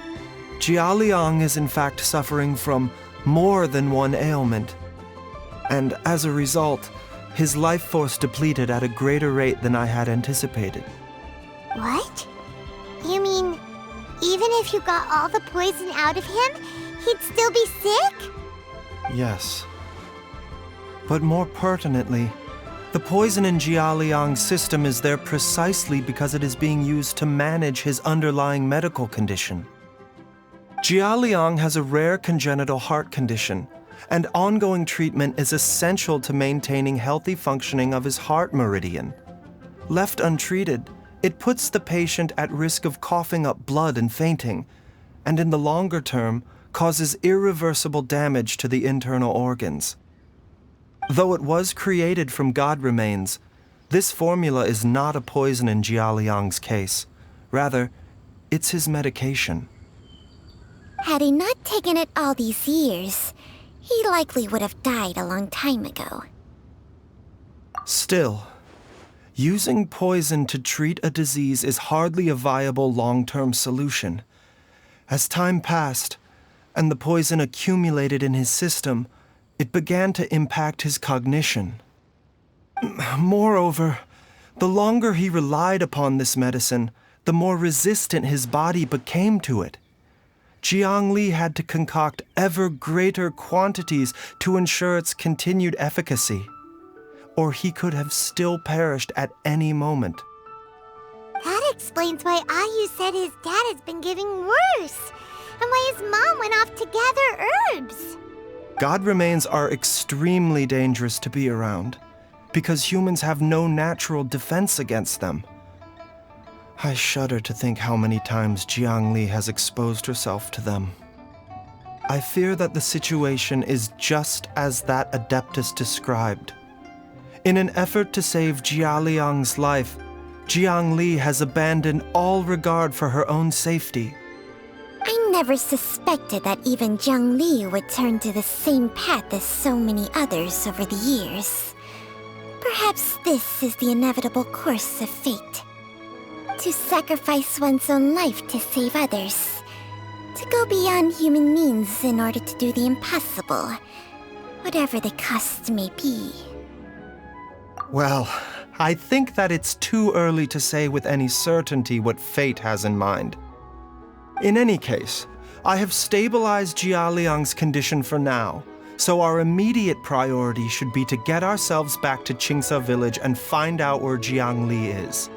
Jialiang is in fact suffering from more than one ailment. And as a result, his life force depleted at a greater rate than I had anticipated. What? You mean, even if you got all the poison out of him, he'd still be sick? Yes. But more pertinently, the poison in Jialiang's system is there precisely because it is being used to manage his underlying medical condition. Jia Liang has a rare congenital heart condition, and ongoing treatment is essential to maintaining healthy functioning of his heart meridian. Left untreated, it puts the patient at risk of coughing up blood and fainting, and in the longer term, causes irreversible damage to the internal organs. Though it was created from god remains, this formula is not a poison in Jia Liang's case. Rather, it's his medication. Had he not taken it all these years, he likely would have died a long time ago. Still, using poison to treat a disease is hardly a viable long-term solution. As time passed, and the poison accumulated in his system, it began to impact his cognition. Moreover, the longer he relied upon this medicine, the more resistant his body became to it. Jiang Li had to concoct ever greater quantities to ensure its continued efficacy, or he could have still perished at any moment. That explains why Ayu said his dad has been getting worse, and why his mom went off to gather herbs. God remains are extremely dangerous to be around, because humans have no natural defense against them. I shudder to think how many times Jiang Li has exposed herself to them. I fear that the situation is just as that Adeptus described. In an effort to save Jia Liang's life, Jiang Li has abandoned all regard for her own safety. I never suspected that even Jiang Li would turn to the same path as so many others over the years. Perhaps this is the inevitable course of fate. To sacrifice one's own life to save others. To go beyond human means in order to do the impossible, whatever the cost may be. Well, I think that it's too early to say with any certainty what fate has in mind. In any case, I have stabilized Jia Liang's condition for now, so our immediate priority should be to get ourselves back to Qingsa village and find out where Jiang Li is.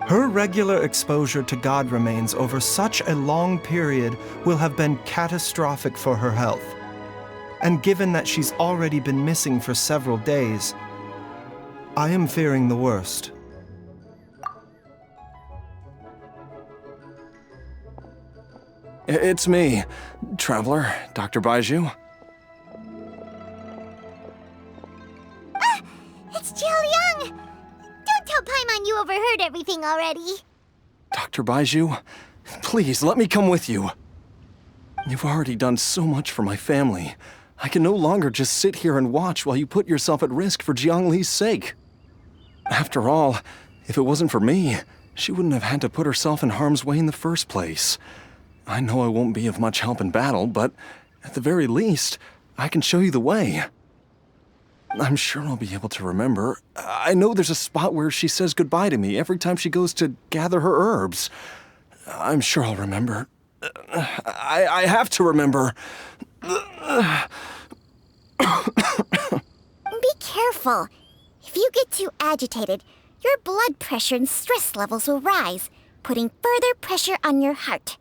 Her regular exposure to god remains over such a long period will have been catastrophic for her health. And given that she's already been missing for several days, I am fearing the worst. It's me, Traveler, Dr. Baizhu. Ah! It's Jiao Liang! Don't tell Paimon you overheard everything already. Dr. Baizhu, please let me come with you. You've already done so much for my family. I can no longer just sit here and watch while you put yourself at risk for Jiang Li's sake. After all, if it wasn't for me, she wouldn't have had to put herself in harm's way in the first place. I know I won't be of much help in battle, but at the very least, I can show you the way. I'm sure I'll be able to remember. I know there's a spot where she says goodbye to me every time she goes to gather her herbs. I'm sure I'll remember. I have to remember. Be careful. If you get too agitated, your blood pressure and stress levels will rise, putting further pressure on your heart.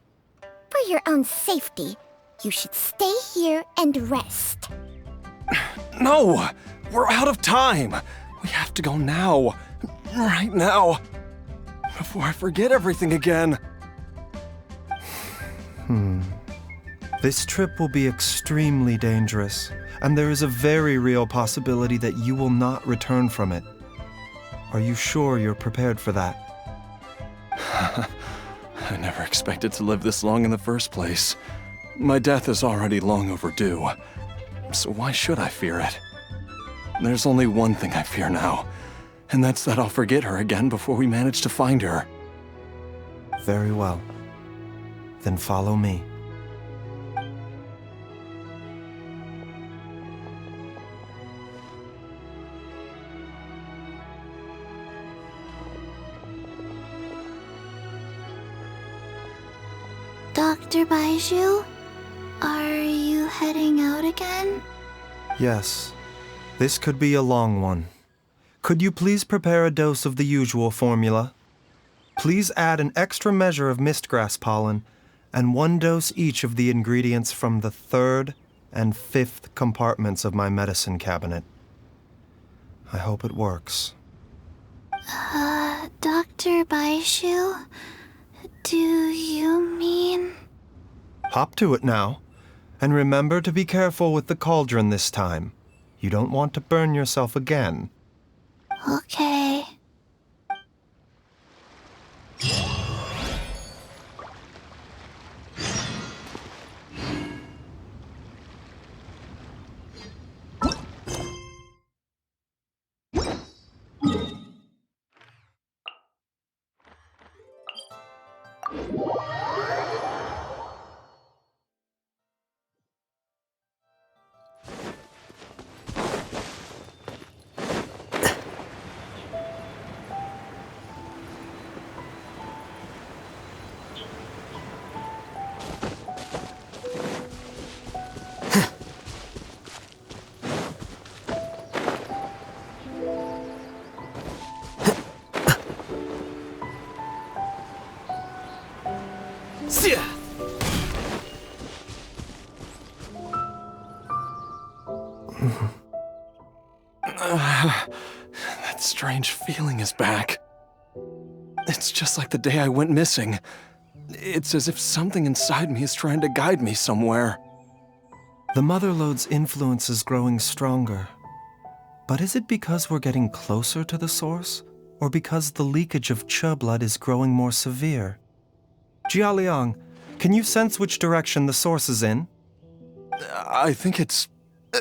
For your own safety, you should stay here and rest. No! We're out of time! We have to go now. Right now. Before I forget everything again. This trip will be extremely dangerous, and there is a very real possibility that you will not return from it. Are you sure you're prepared for that? I never expected to live this long in the first place. My death is already long overdue, so why should I fear it? There's only one thing I fear now, and that's that I'll forget her again before we manage to find her. Very well. Then follow me. Dr. Baizhu, are you heading out again? Yes. This could be a long one. Could you please prepare a dose of the usual formula? Please add an extra measure of mistgrass pollen, and 1 dose each of the ingredients from the 3rd and 5th compartments of my medicine cabinet. I hope it works. Dr. Baizhu? Do you mean... Hop to it now. And remember to be careful with the cauldron this time. You don't want to burn yourself again. Okay. That strange feeling is back. It's just like the day I went missing. It's as if something inside me is trying to guide me somewhere. The Motherlode's influence is growing stronger. But is it because we're getting closer to the source? Or because the leakage of Che blood is growing more severe? Jialiang, can you sense which direction the source is in? I think it's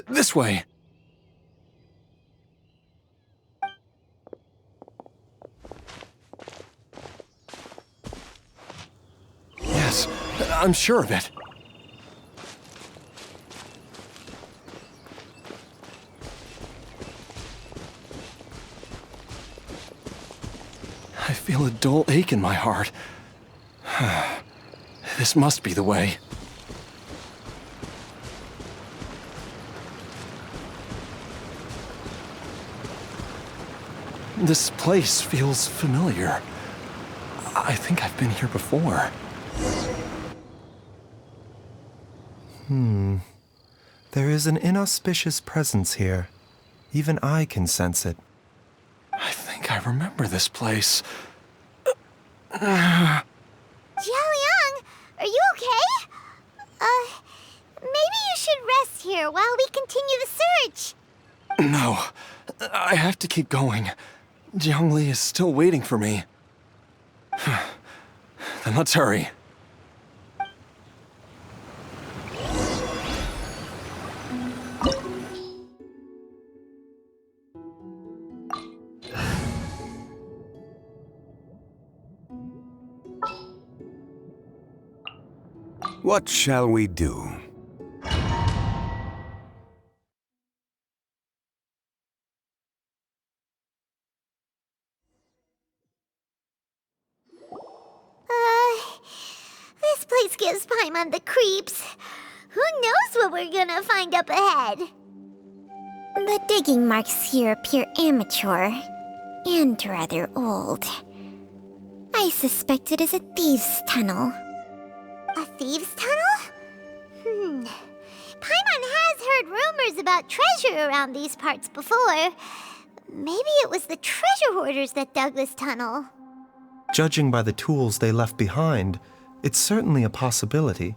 this way. Yes, I'm sure of it. I feel a dull ache in my heart. This must be the way. This place feels familiar. I think I've been here before. There is an inauspicious presence here. Even I can sense it. I think I remember this place. Jialiang, are you okay? Maybe you should rest here while we continue the search. No, I have to keep going. Jiangli is still waiting for me. Then let's hurry. What shall we do? This place gives Paimon the creeps. Who knows what we're gonna find up ahead? The digging marks here appear amateur and rather old. I suspect it is a thieves' tunnel. A thieves' tunnel? Paimon has heard rumors about treasure around these parts before. Maybe it was the treasure hoarders that dug this tunnel. Judging by the tools they left behind, it's certainly a possibility.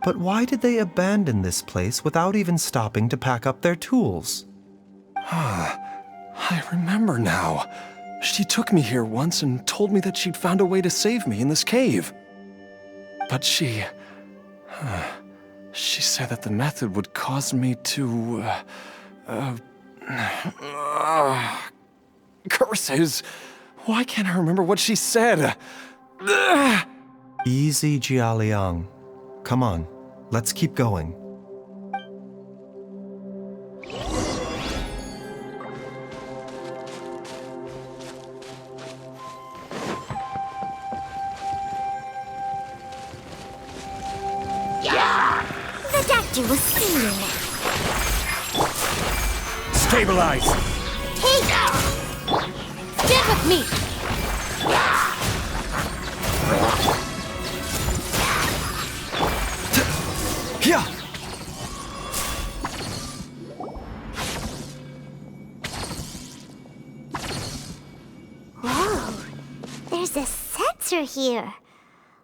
But why did they abandon this place without even stopping to pack up their tools? I remember now. She took me here once and told me that she'd found a way to save me in this cave. But she said that the method would cause me to, curses! Why can't I remember what she said? Easy, Jialiang. Come on, let's keep going. The doctor was seen. Stabilize! Take out! Stand with me! Yeah. Whoa, there's a sensor here.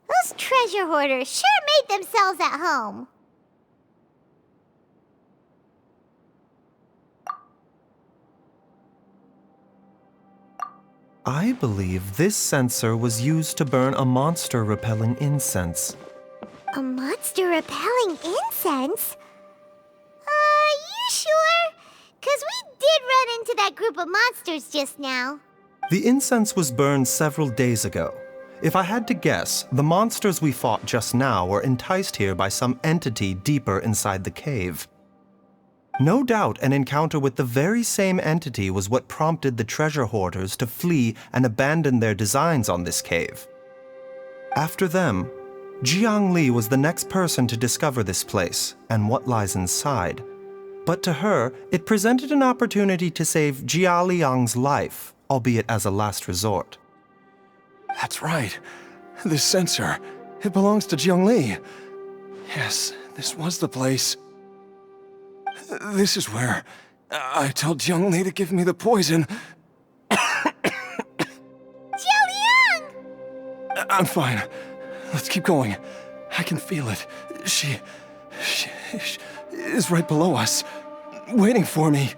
Those treasure hoarders sure made themselves at home. I believe this sensor was used to burn a monster-repelling incense. A monster repelling incense? You sure? 'Cause we did run into that group of monsters just now. The incense was burned several days ago. If I had to guess, the monsters we fought just now were enticed here by some entity deeper inside the cave. No doubt an encounter with the very same entity was what prompted the treasure hoarders to flee and abandon their designs on this cave. After them, Jiang Li was the next person to discover this place and what lies inside. But to her, it presented an opportunity to save Jia Liang's life, albeit as a last resort. That's right. This sensor, it belongs to Jiang Li. Yes, this was the place. This is where I told Jiang Li to give me the poison. Jialiang! I'm fine. Let's keep going. I can feel it. She is right below us, waiting for me.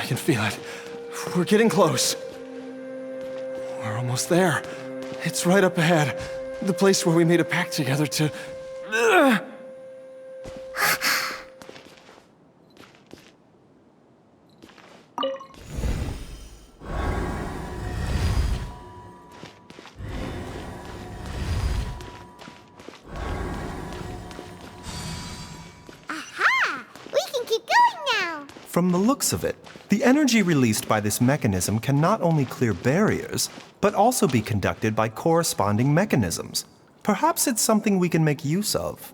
I can feel it. We're getting close. We're almost there. It's right up ahead. The place where we made a pact together to... Aha! We can keep going now. From the looks of it, the energy released by this mechanism can not only clear barriers, but also be conducted by corresponding mechanisms. Perhaps it's something we can make use of.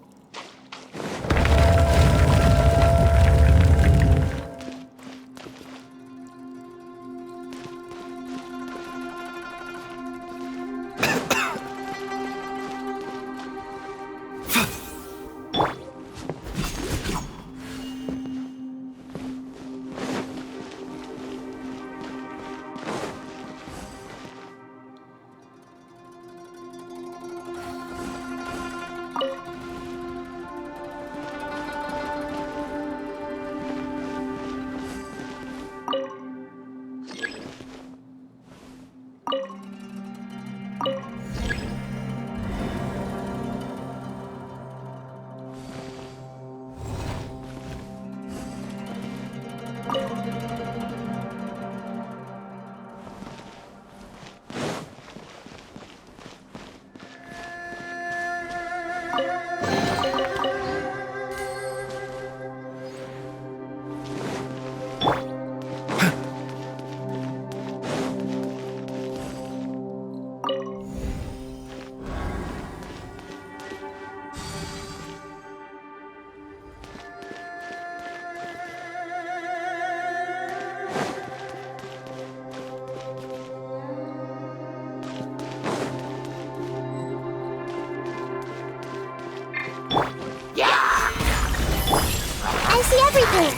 I see everything.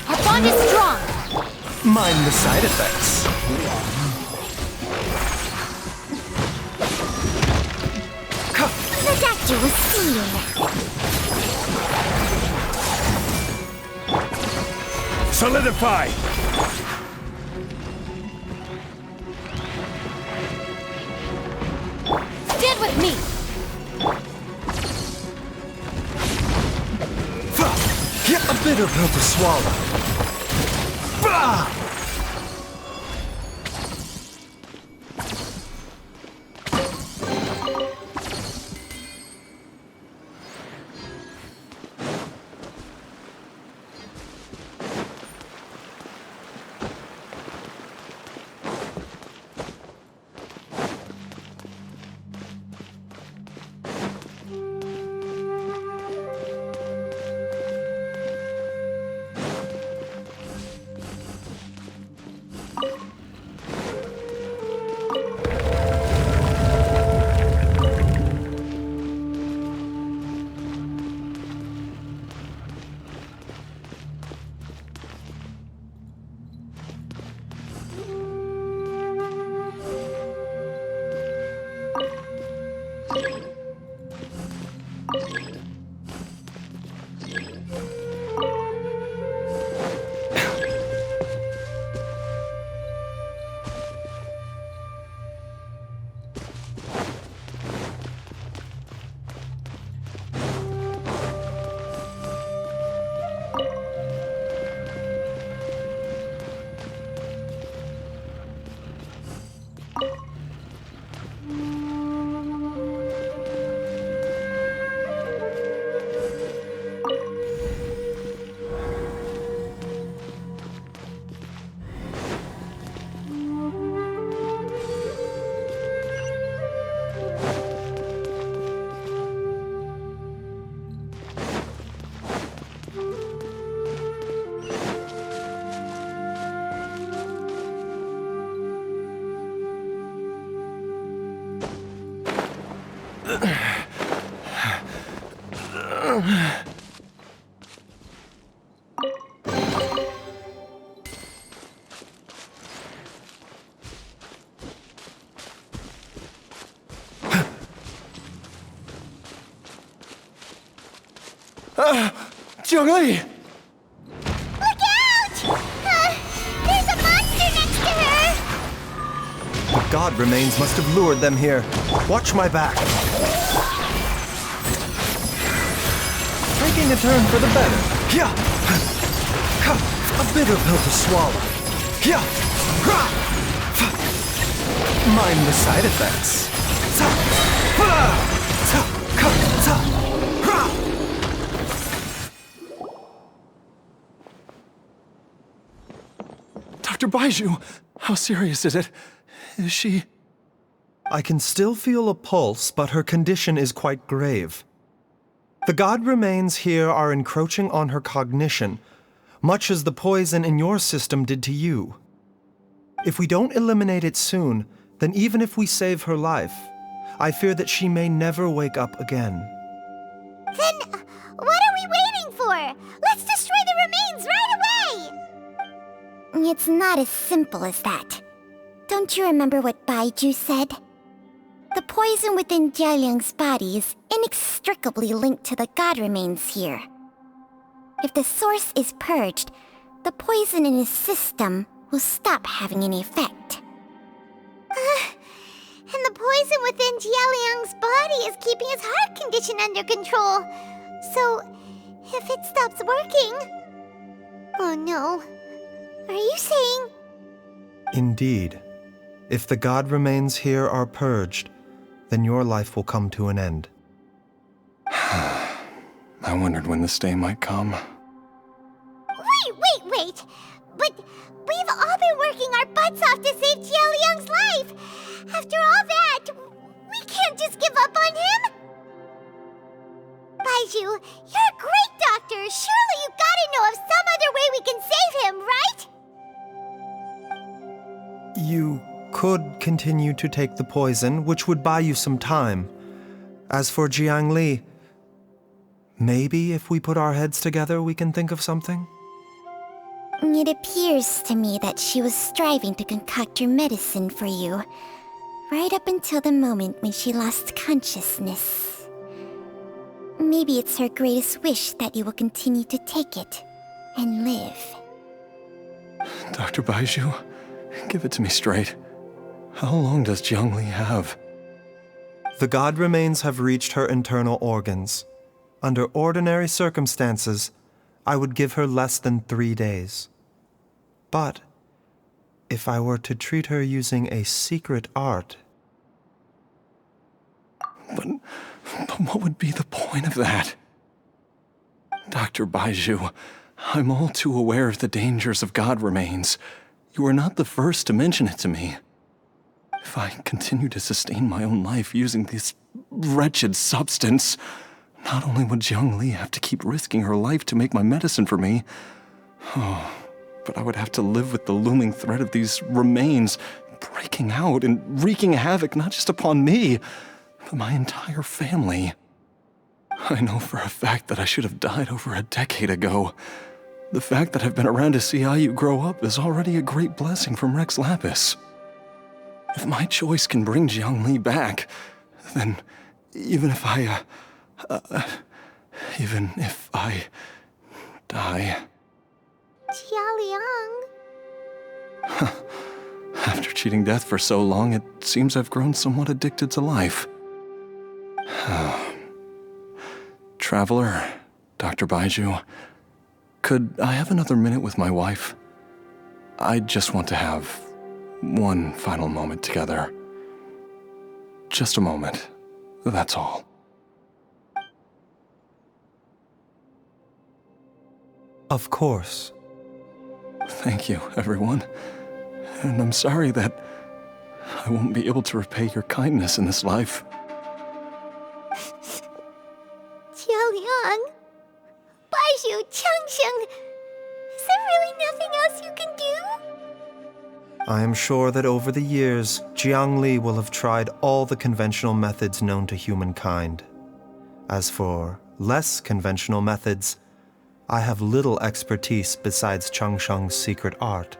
Our bond is strong. Mind the side effects. The doctor was seeing. Solidify! Stand with me! A bitter pill to swallow. Bah! Jiangli! Look out! There's a monster next to her! The god remains must have lured them here. Watch my back. Taking a turn for the better. Hya! A bitter pill to swallow. Hya! Mind the side effects. Dr. Baizhu, how serious is it? Is she... I can still feel a pulse, but her condition is quite grave. The god remains here are encroaching on her cognition, much as the poison in your system did to you. If we don't eliminate it soon, then even if we save her life, I fear that she may never wake up again. Then, what are we waiting for? Let's destroy the remains right away! It's not as simple as that. Don't you remember what Baizhu said? The poison within Jialiang's body is inextricably linked to the god remains here. If the source is purged, the poison in his system will stop having any effect. And the poison within Jialiang's body is keeping his heart condition under control. So, if it stops working... Oh no. Are you saying... Indeed. If the god remains here are purged, then your life will come to an end. I wondered when this day might come. Wait! But we've all been working our butts off to save Jialiang's life! After all that, we can't just give up on him! Baizhu, you're a great doctor! Surely you gotta know of some other way we can save him, right? You could continue to take the poison, which would buy you some time. As for Jiangli, maybe if we put our heads together, we can think of something? It appears to me that she was striving to concoct your medicine for you, right up until the moment when she lost consciousness. Maybe it's her greatest wish that you will continue to take it and live. Dr. Baizhu, give it to me straight. How long does Jiangli have? The god remains have reached her internal organs. Under ordinary circumstances, I would give her less than 3 days. But if I were to treat her using a secret art... But what would be the point of that? Dr. Baizhu, I'm all too aware of the dangers of god remains. You are not the first to mention it to me. If I continue to sustain my own life using this wretched substance, not only would Jiangli have to keep risking her life to make my medicine for me, but I would have to live with the looming threat of these remains breaking out and wreaking havoc not just upon me, but my entire family. I know for a fact that I should have died over a decade ago. The fact that I've been around to see how you grow up is already a great blessing from Rex Lapis. If my choice can bring Jiangli back, then even if I die... Jialiang... After cheating death for so long, it seems I've grown somewhat addicted to life. Traveler, Dr. Baizhu, could I have another minute with my wife? I just want to have one final moment together. Just a moment, that's all. Of course. Thank you, everyone. And I'm sorry that I won't be able to repay your kindness in this life. Jialiang... Baizhu, Changsheng... Is there really nothing else you can do? I am sure that over the years, Jiangli will have tried all the conventional methods known to humankind. As for less conventional methods, I have little expertise besides Changsheng's secret art.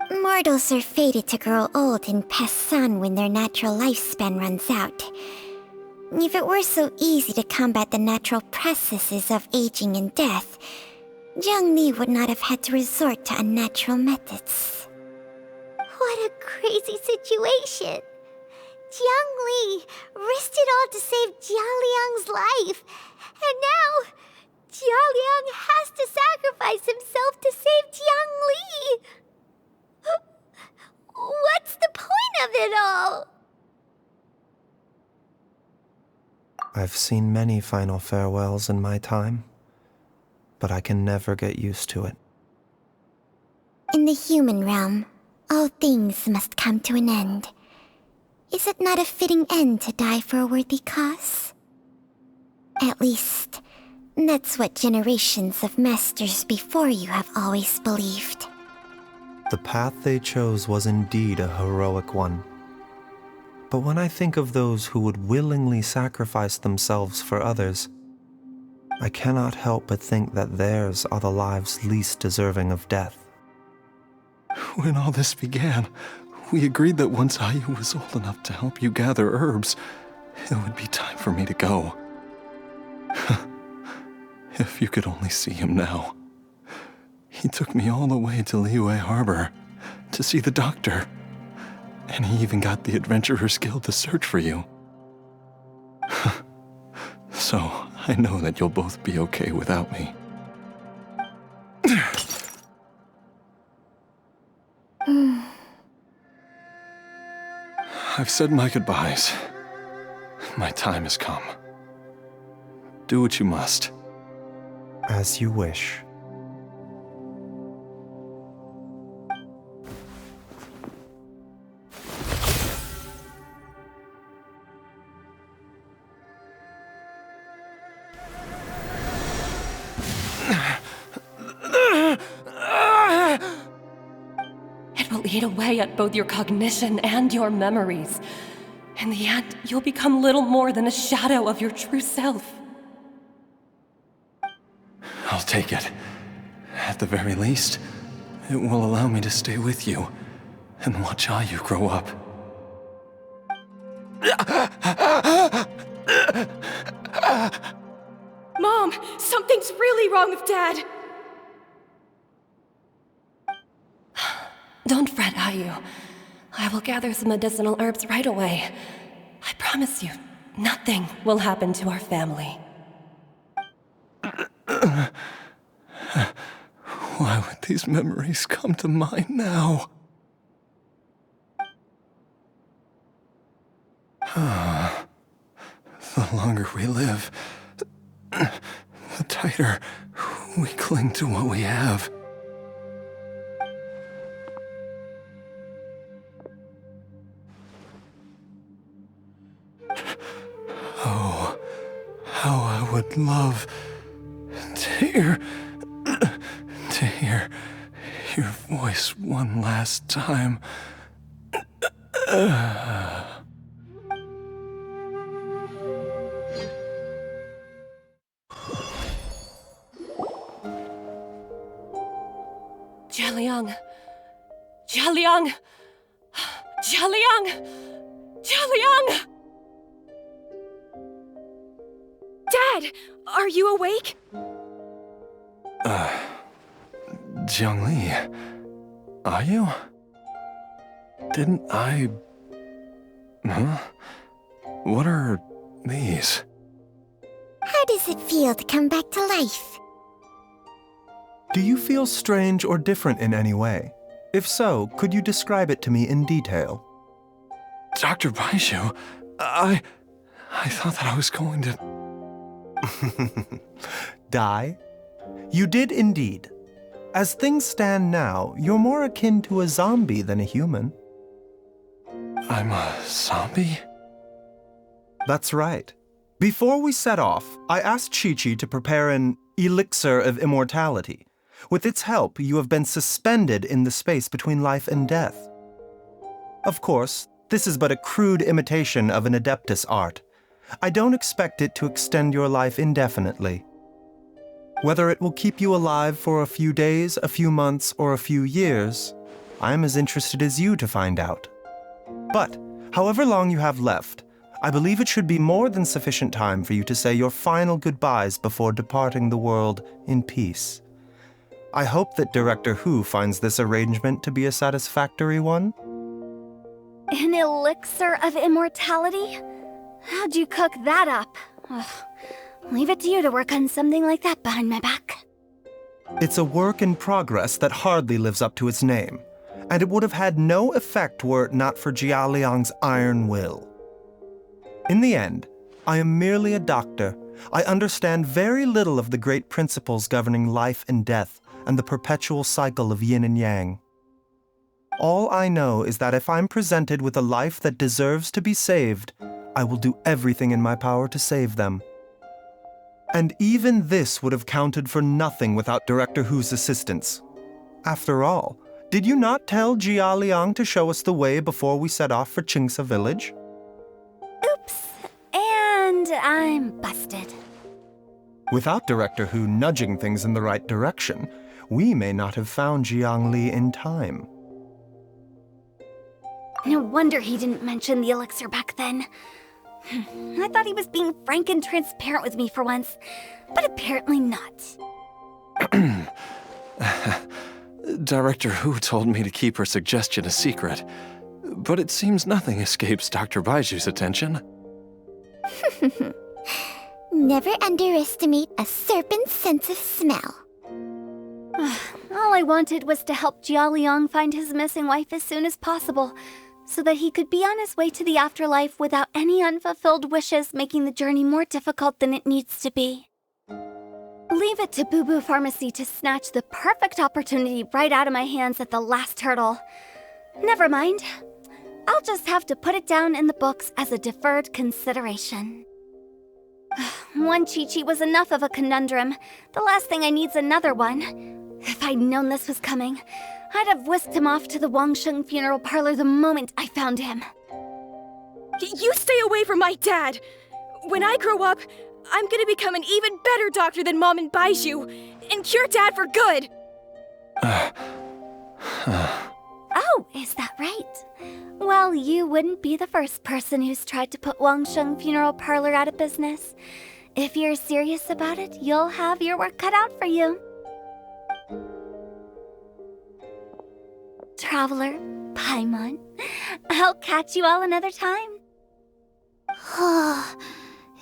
Mortals are fated to grow old and pass on when their natural lifespan runs out. If it were so easy to combat the natural processes of aging and death, Zhongli would not have had to resort to unnatural methods. What a crazy situation! Jiangli risked it all to save Jialiang's life, and now Jialiang has to sacrifice himself to save Jiangli! What's the point of it all? I've seen many final farewells in my time, but I can never get used to it. In the human realm, all things must come to an end. Is it not a fitting end to die for a worthy cause? At least, that's what generations of masters before you have always believed. The path they chose was indeed a heroic one. But when I think of those who would willingly sacrifice themselves for others, I cannot help but think that theirs are the lives least deserving of death. When all this began, we agreed that once Ayu was old enough to help you gather herbs, it would be time for me to go. If you could only see him now. He took me all the way to Liyue Harbor to see the doctor. And he even got the Adventurers Guild to search for you. So, I know that you'll both be okay without me. I've said my goodbyes. My time has come. Do what you must. As you wish. It will eat away at both your cognition and your memories. In the end, you'll become little more than a shadow of your true self. I'll take it. At the very least, it will allow me to stay with you and watch Ayu grow up. Mom, something's really wrong with Dad. Don't fret, Ayu. I will gather some medicinal herbs right away. I promise you, nothing will happen to our family. Why would these memories come to mind now? The longer we live, the tighter we cling to what we have. Oh, how I would love to hear your voice one last time. Jialiang! Jialiang! Jialiang! Jialiang! Dad, are you awake? Jiangli, are you? Didn't I... Huh? What are these? How does it feel to come back to life? Do you feel strange or different in any way? If so, could you describe it to me in detail? Dr. Baizhu, I thought that I was going to... Die? You did indeed. As things stand now, you're more akin to a zombie than a human. I'm a zombie? That's right. Before we set off, I asked Chi-Chi to prepare an elixir of immortality. With its help, you have been suspended in the space between life and death. Of course, this is but a crude imitation of an Adeptus art, I don't expect it to extend your life indefinitely. Whether it will keep you alive for a few days, a few months, or a few years, I am as interested as you to find out. But, however long you have left, I believe it should be more than sufficient time for you to say your final goodbyes before departing the world in peace. I hope that Director Hu finds this arrangement to be a satisfactory one. An elixir of immortality? How'd you cook that up? Ugh. Leave it to you to work on something like that behind my back. It's a work in progress that hardly lives up to its name, and it would have had no effect were it not for Jia Liang's iron will. In the end, I am merely a doctor. I understand very little of the great principles governing life and death and the perpetual cycle of yin and yang. All I know is that if I'm presented with a life that deserves to be saved, I will do everything in my power to save them. And even this would have counted for nothing without Director Hu's assistance. After all, did you not tell Jia Liang to show us the way before we set off for Qingsa village? Oops. And I'm busted. Without Director Hu nudging things in the right direction, we may not have found Jiangli in time. No wonder he didn't mention the elixir back then. I thought he was being frank and transparent with me for once, but apparently not. Director Hu told me to keep her suggestion a secret, but it seems nothing escapes Dr. Baizhu's attention. Never underestimate a serpent's sense of smell. All I wanted was to help Jia Liang find his missing wife as soon as possible, so that he could be on his way to the afterlife without any unfulfilled wishes making the journey more difficult than it needs to be. Leave it to Boo Boo Pharmacy to snatch the perfect opportunity right out of my hands at the last hurdle. Never mind. I'll just have to put it down in the books as a deferred consideration. One Chi-Chi was enough of a conundrum. The last thing I need's another one. If I'd known this was coming, I'd have whisked him off to the Wangsheng funeral parlor the moment I found him. You stay away from my dad! When I grow up, I'm gonna become an even better doctor than Mom and Baizhu, and cure Dad for good! Oh, is that right? Well, you wouldn't be the first person who's tried to put Wangsheng funeral parlor out of business. If you're serious about it, you'll have your work cut out for you. Traveler, Paimon, I'll catch you all another time.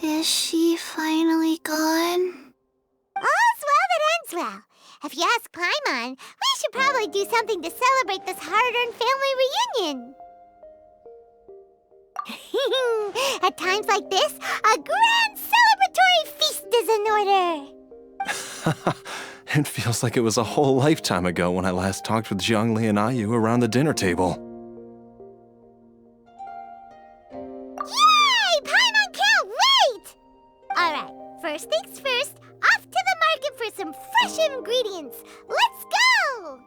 Is she finally gone? All's well that ends well. If you ask Paimon, we should probably do something to celebrate this hard-earned family reunion. At times like this, a grand celebratory feast is in order. It feels like it was a whole lifetime ago when I last talked with Zhongli and Ayu around the dinner table. Yay! Paimon can't wait! Alright, first things first, off to the market for some fresh ingredients. Let's go!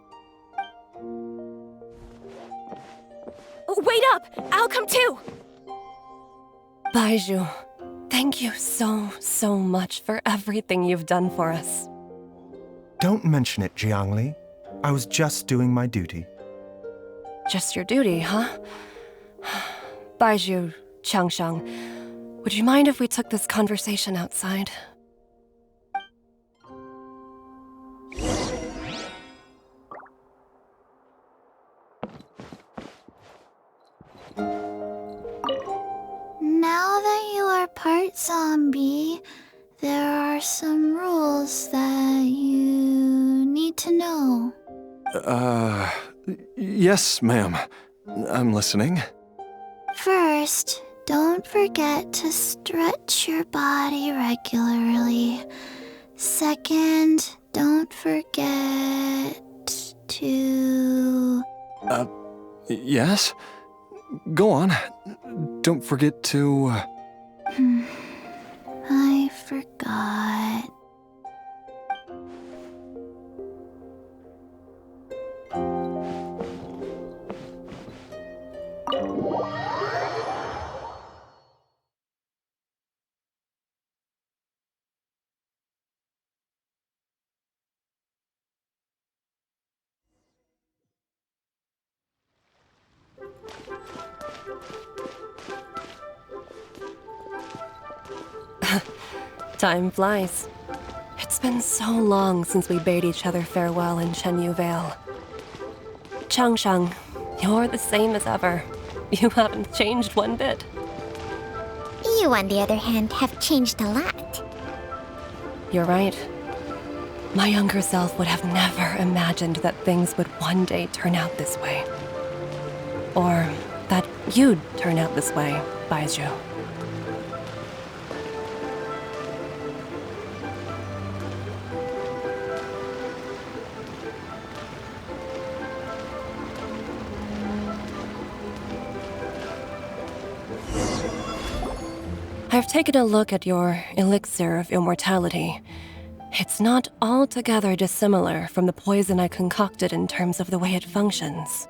Wait up! I'll come too! Baizhu, thank you so much for everything you've done for us. Don't mention it, Jiangli. I was just doing my duty. Just your duty, huh? Baizhu, Changsheng, would you mind if we took this conversation outside? Now that you are part zombie, there are some rules that you need to know. Yes, ma'am. I'm listening. First, don't forget to stretch your body regularly. Second, don't forget to... Yes? Go on. Don't forget to... I forgot. Time flies. It's been so long since we bade each other farewell in Chenyu Vale. Changsheng, you're the same as ever. You haven't changed one bit. You, on the other hand, have changed a lot. You're right. My younger self would have never imagined that things would one day turn out this way. Or that you'd turn out this way, Baizhu. I've taken a look at your elixir of immortality. It's not altogether dissimilar from the poison I concocted in terms of the way it functions.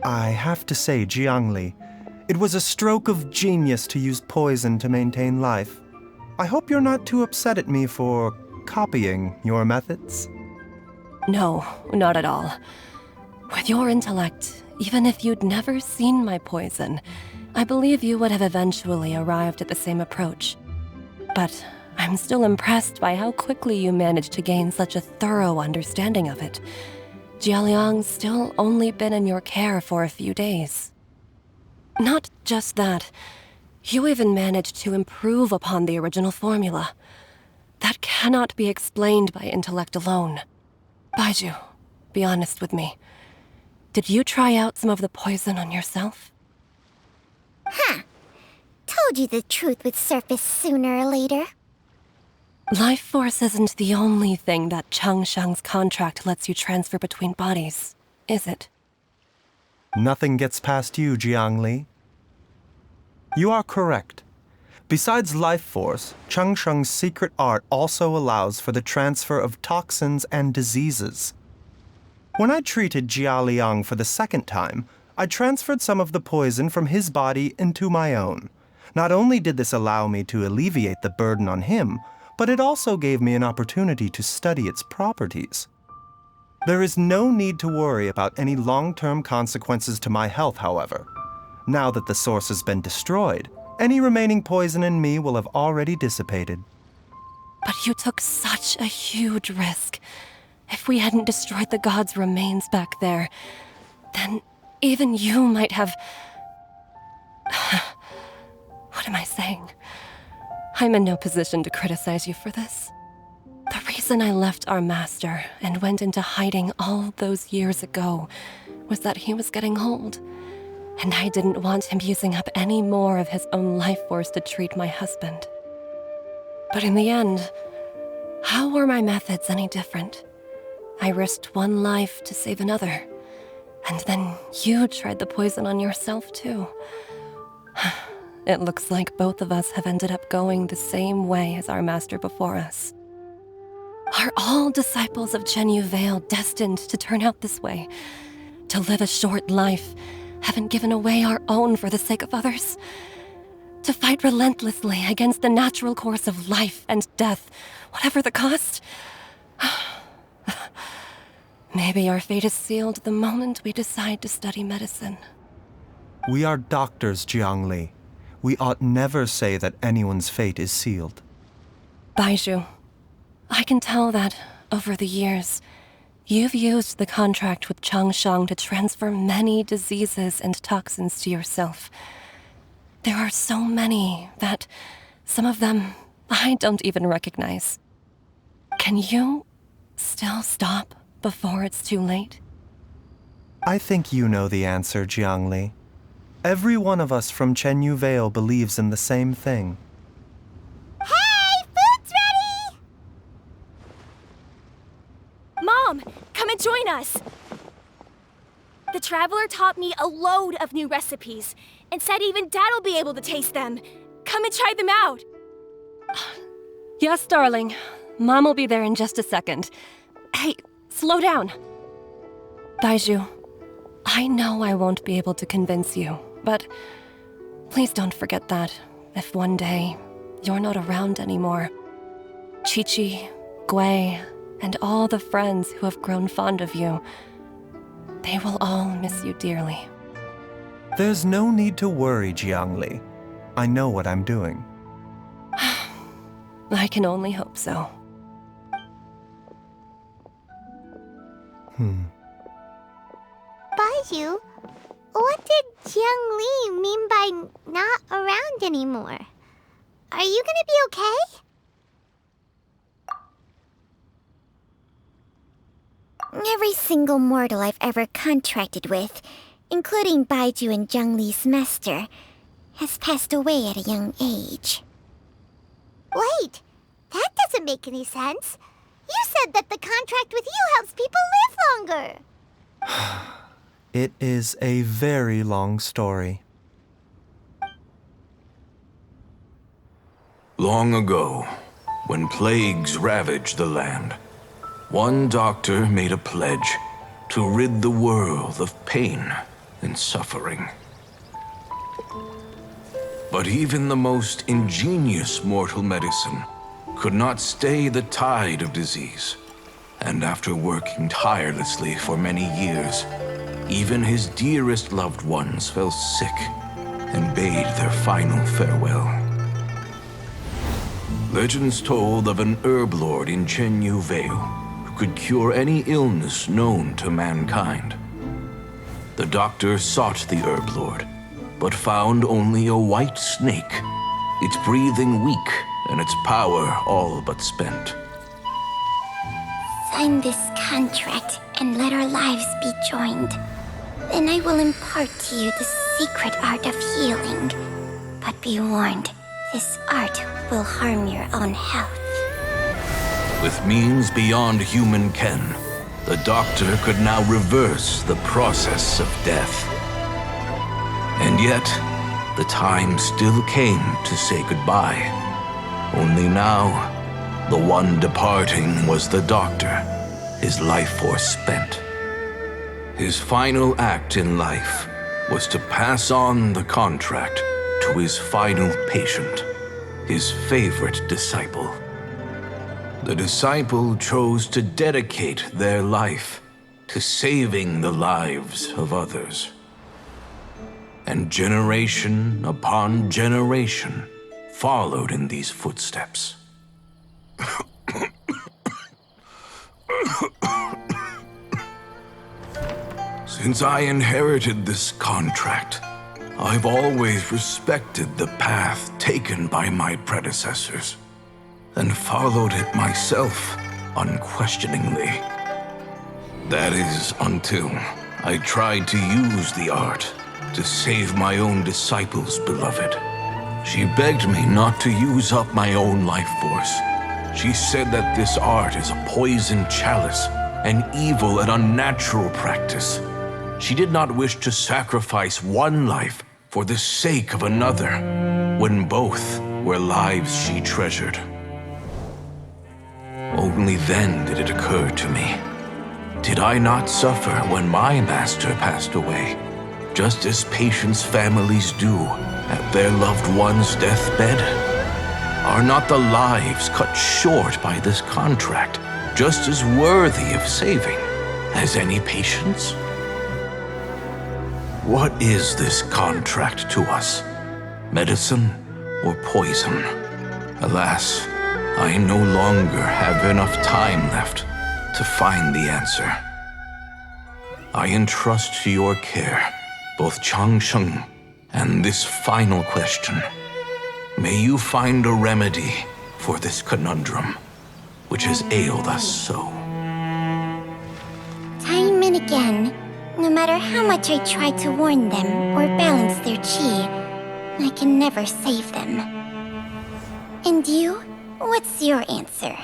I have to say, Jiangli, it was a stroke of genius to use poison to maintain life. I hope you're not too upset at me for copying your methods. No, not at all. With your intellect, even if you'd never seen my poison, I believe you would have eventually arrived at the same approach. But I'm still impressed by how quickly you managed to gain such a thorough understanding of it. Jialiang's still only been in your care for a few days. Not just that, you even managed to improve upon the original formula. That cannot be explained by intellect alone. Baizhu, be honest with me. Did you try out some of the poison on yourself? Huh. Told you the truth would surface sooner or later. Life force isn't the only thing that Changsheng's contract lets you transfer between bodies, is it? Nothing gets past you, Jiangli. You are correct. Besides life force, Changsheng's secret art also allows for the transfer of toxins and diseases. When I treated Jialiang for the second time, I transferred some of the poison from his body into my own. Not only did this allow me to alleviate the burden on him, but it also gave me an opportunity to study its properties. There is no need to worry about any long-term consequences to my health, however. Now that the source has been destroyed, any remaining poison in me will have already dissipated. But you took such a huge risk. If we hadn't destroyed the god's remains back there, then even you might have... What am I saying? I'm in no position to criticize you for this. The reason I left our master and went into hiding all those years ago was that he was getting old, and I didn't want him using up any more of his own life force to treat my husband. But in the end, how were my methods any different? I risked one life to save another, and then you tried the poison on yourself too. It looks like both of us have ended up going the same way as our master before us. Are all disciples of Chenyu Vale destined to turn out this way? To live a short life, having given away our own for the sake of others? To fight relentlessly against the natural course of life and death, whatever the cost? Maybe our fate is sealed the moment we decide to study medicine. We are doctors, Jiangli. We ought never say that anyone's fate is sealed. Baizhu, I can tell that, over the years, you've used the contract with Changsheng to transfer many diseases and toxins to yourself. There are so many that, some of them, I don't even recognize. Can you still stop before it's too late? I think you know the answer, Jiangli. Every one of us from Chenyu Vale believes in the same thing. Hey, food's ready! Mom, come and join us! The Traveler taught me a load of new recipes, and said even Dad'll be able to taste them. Come and try them out! Yes, darling. Mom will be there in just a second. Hey, slow down. Baizhu, I know I won't be able to convince you, but please don't forget that if one day you're not around anymore, Chi-Chi, Gui, and all the friends who have grown fond of you, they will all miss you dearly. There's no need to worry, Jiangli. I know what I'm doing. I can only hope so. Baizhu, what did Jiang Li mean by not around anymore? Are you gonna be okay? Every single mortal I've ever contracted with, including Baizhu and Jiang Li's master, has passed away at a young age. Wait, that doesn't make any sense. You said that the contract with you helps people live longer. It is a very long story. Long ago, when plagues ravaged the land, one doctor made a pledge to rid the world of pain and suffering. But even the most ingenious mortal medicine could not stay the tide of disease. And after working tirelessly for many years, even his dearest loved ones fell sick and bade their final farewell. Legends told of an herb lord in Chenyu Vale who could cure any illness known to mankind. The doctor sought the herb lord, but found only a white snake, its breathing weak and its power all but spent. Sign this contract and let our lives be joined. Then I will impart to you the secret art of healing. But be warned, this art will harm your own health. With means beyond human ken, the doctor could now reverse the process of death. And yet, the time still came to say goodbye. Only now, the one departing was the doctor, his life force spent. His final act in life was to pass on the contract to his final patient, his favorite disciple. The disciple chose to dedicate their life to saving the lives of others. And generation upon generation followed in these footsteps. Since I inherited this contract, I've always respected the path taken by my predecessors and followed it myself unquestioningly. That is until I tried to use the art to save my own disciple's beloved. She begged me not to use up my own life force. She said that this art is a poison chalice, an evil and unnatural practice. She did not wish to sacrifice one life for the sake of another, when both were lives she treasured. Only then did it occur to me. Did I not suffer when my master passed away, just as patients' families do at their loved one's deathbed? Are not the lives cut short by this contract just as worthy of saving as any patient's? What is this contract to us? Medicine or poison? Alas, I no longer have enough time left to find the answer. I entrust to your care both Changsheng and this final question. May you find a remedy for this conundrum, which has ailed us so. Time and again, no matter how much I try to warn them or balance their chi, I can never save them. And you? What's your answer?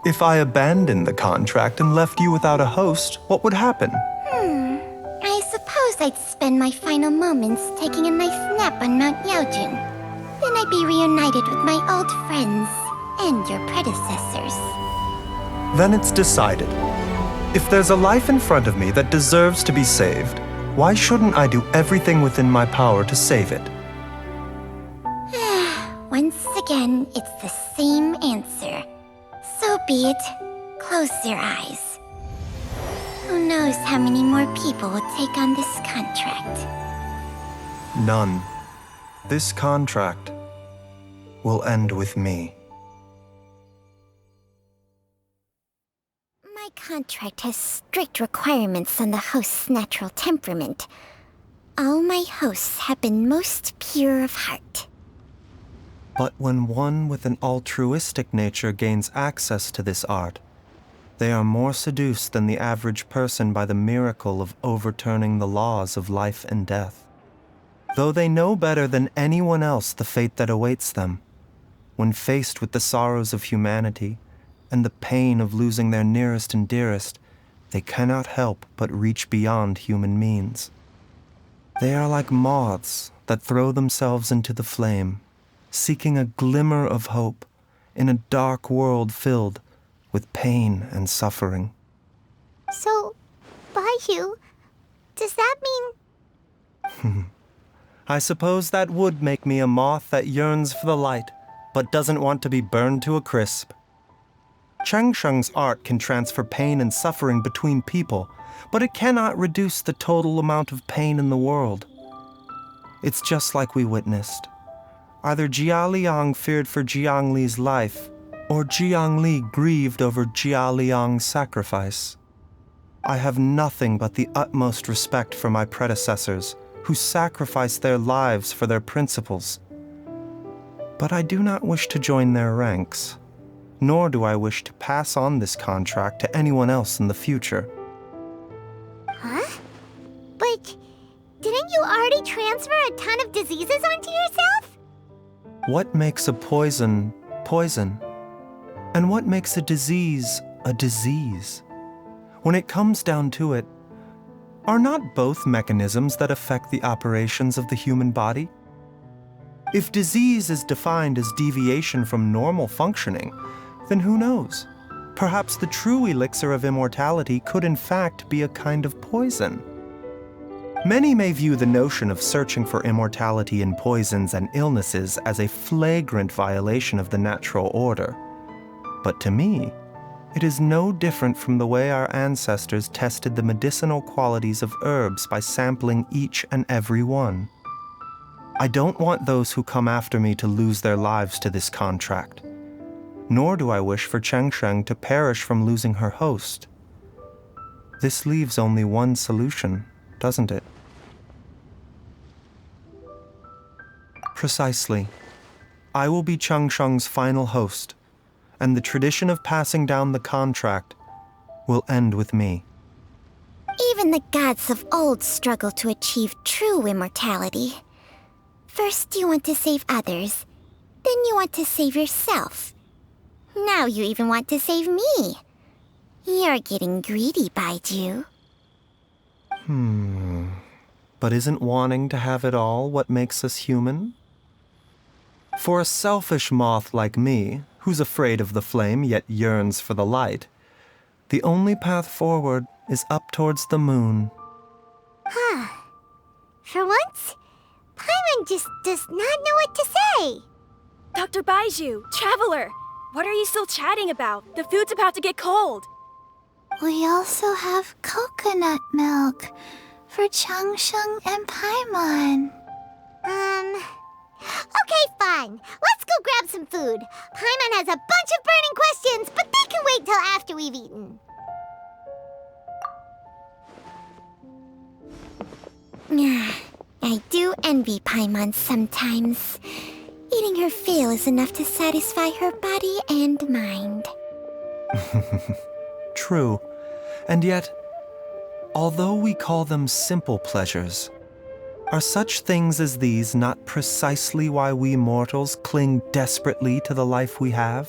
If I abandoned the contract and left you without a host, what would happen? I suppose I'd spend my final moments taking a nice nap on Mount Yaojun. Then I'd be reunited with my old friends and your predecessors. Then it's decided. If there's a life in front of me that deserves to be saved, why shouldn't I do everything within my power to save it? Once again, it's the same answer. So be it. Close your eyes. Who knows how many more people will take on this contract? None. This contract will end with me. contract has strict requirements on the host's natural temperament. All my hosts have been most pure of heart. But when one with an altruistic nature gains access to this art, they are more seduced than the average person by the miracle of overturning the laws of life and death. Though they know better than anyone else the fate that awaits them, when faced with the sorrows of humanity and the pain of losing their nearest and dearest, they cannot help but reach beyond human means. They are like moths that throw themselves into the flame, seeking a glimmer of hope in a dark world filled with pain and suffering. So, Baizhu, does that mean... I suppose that would make me a moth that yearns for the light, but doesn't want to be burned to a crisp. Changsheng's art can transfer pain and suffering between people, but it cannot reduce the total amount of pain in the world. It's just like we witnessed. Either Jia Liang feared for Jiang Li's life, or Jiang Li grieved over Jia Liang's sacrifice. I have nothing but the utmost respect for my predecessors, who sacrificed their lives for their principles. But I do not wish to join their ranks, nor do I wish to pass on this contract to anyone else in the future. Huh? But didn't you already transfer a ton of diseases onto yourself? What makes a poison, poison? And what makes a disease, a disease? When it comes down to it, are not both mechanisms that affect the operations of the human body? If disease is defined as deviation from normal functioning, then who knows? Perhaps the true elixir of immortality could in fact be a kind of poison. Many may view the notion of searching for immortality in poisons and illnesses as a flagrant violation of the natural order. But to me, it is no different from the way our ancestors tested the medicinal qualities of herbs by sampling each and every one. I don't want those who come after me to lose their lives to this contract. Nor do I wish for Changsheng to perish from losing her host. This leaves only one solution, doesn't it? Precisely. I will be Changsheng's final host, and the tradition of passing down the contract will end with me. Even the gods of old struggle to achieve true immortality. First you want to save others, then you want to save yourself. Now you even want to save me. You're getting greedy, Baizhu. But isn't wanting to have it all what makes us human? For a selfish moth like me, who's afraid of the flame yet yearns for the light, the only path forward is up towards the moon. For once, Paimon just does not know what to say. Dr. Baizhu, Traveler, what are you still chatting about? The food's about to get cold. We also have coconut milk for Changsheng and Paimon. Okay, fine. Let's go grab some food. Paimon has a bunch of burning questions, but they can wait till after we've eaten. I do envy Paimon sometimes. Eating her fill is enough to satisfy her body and mind. True. And yet, although we call them simple pleasures, are such things as these not precisely why we mortals cling desperately to the life we have?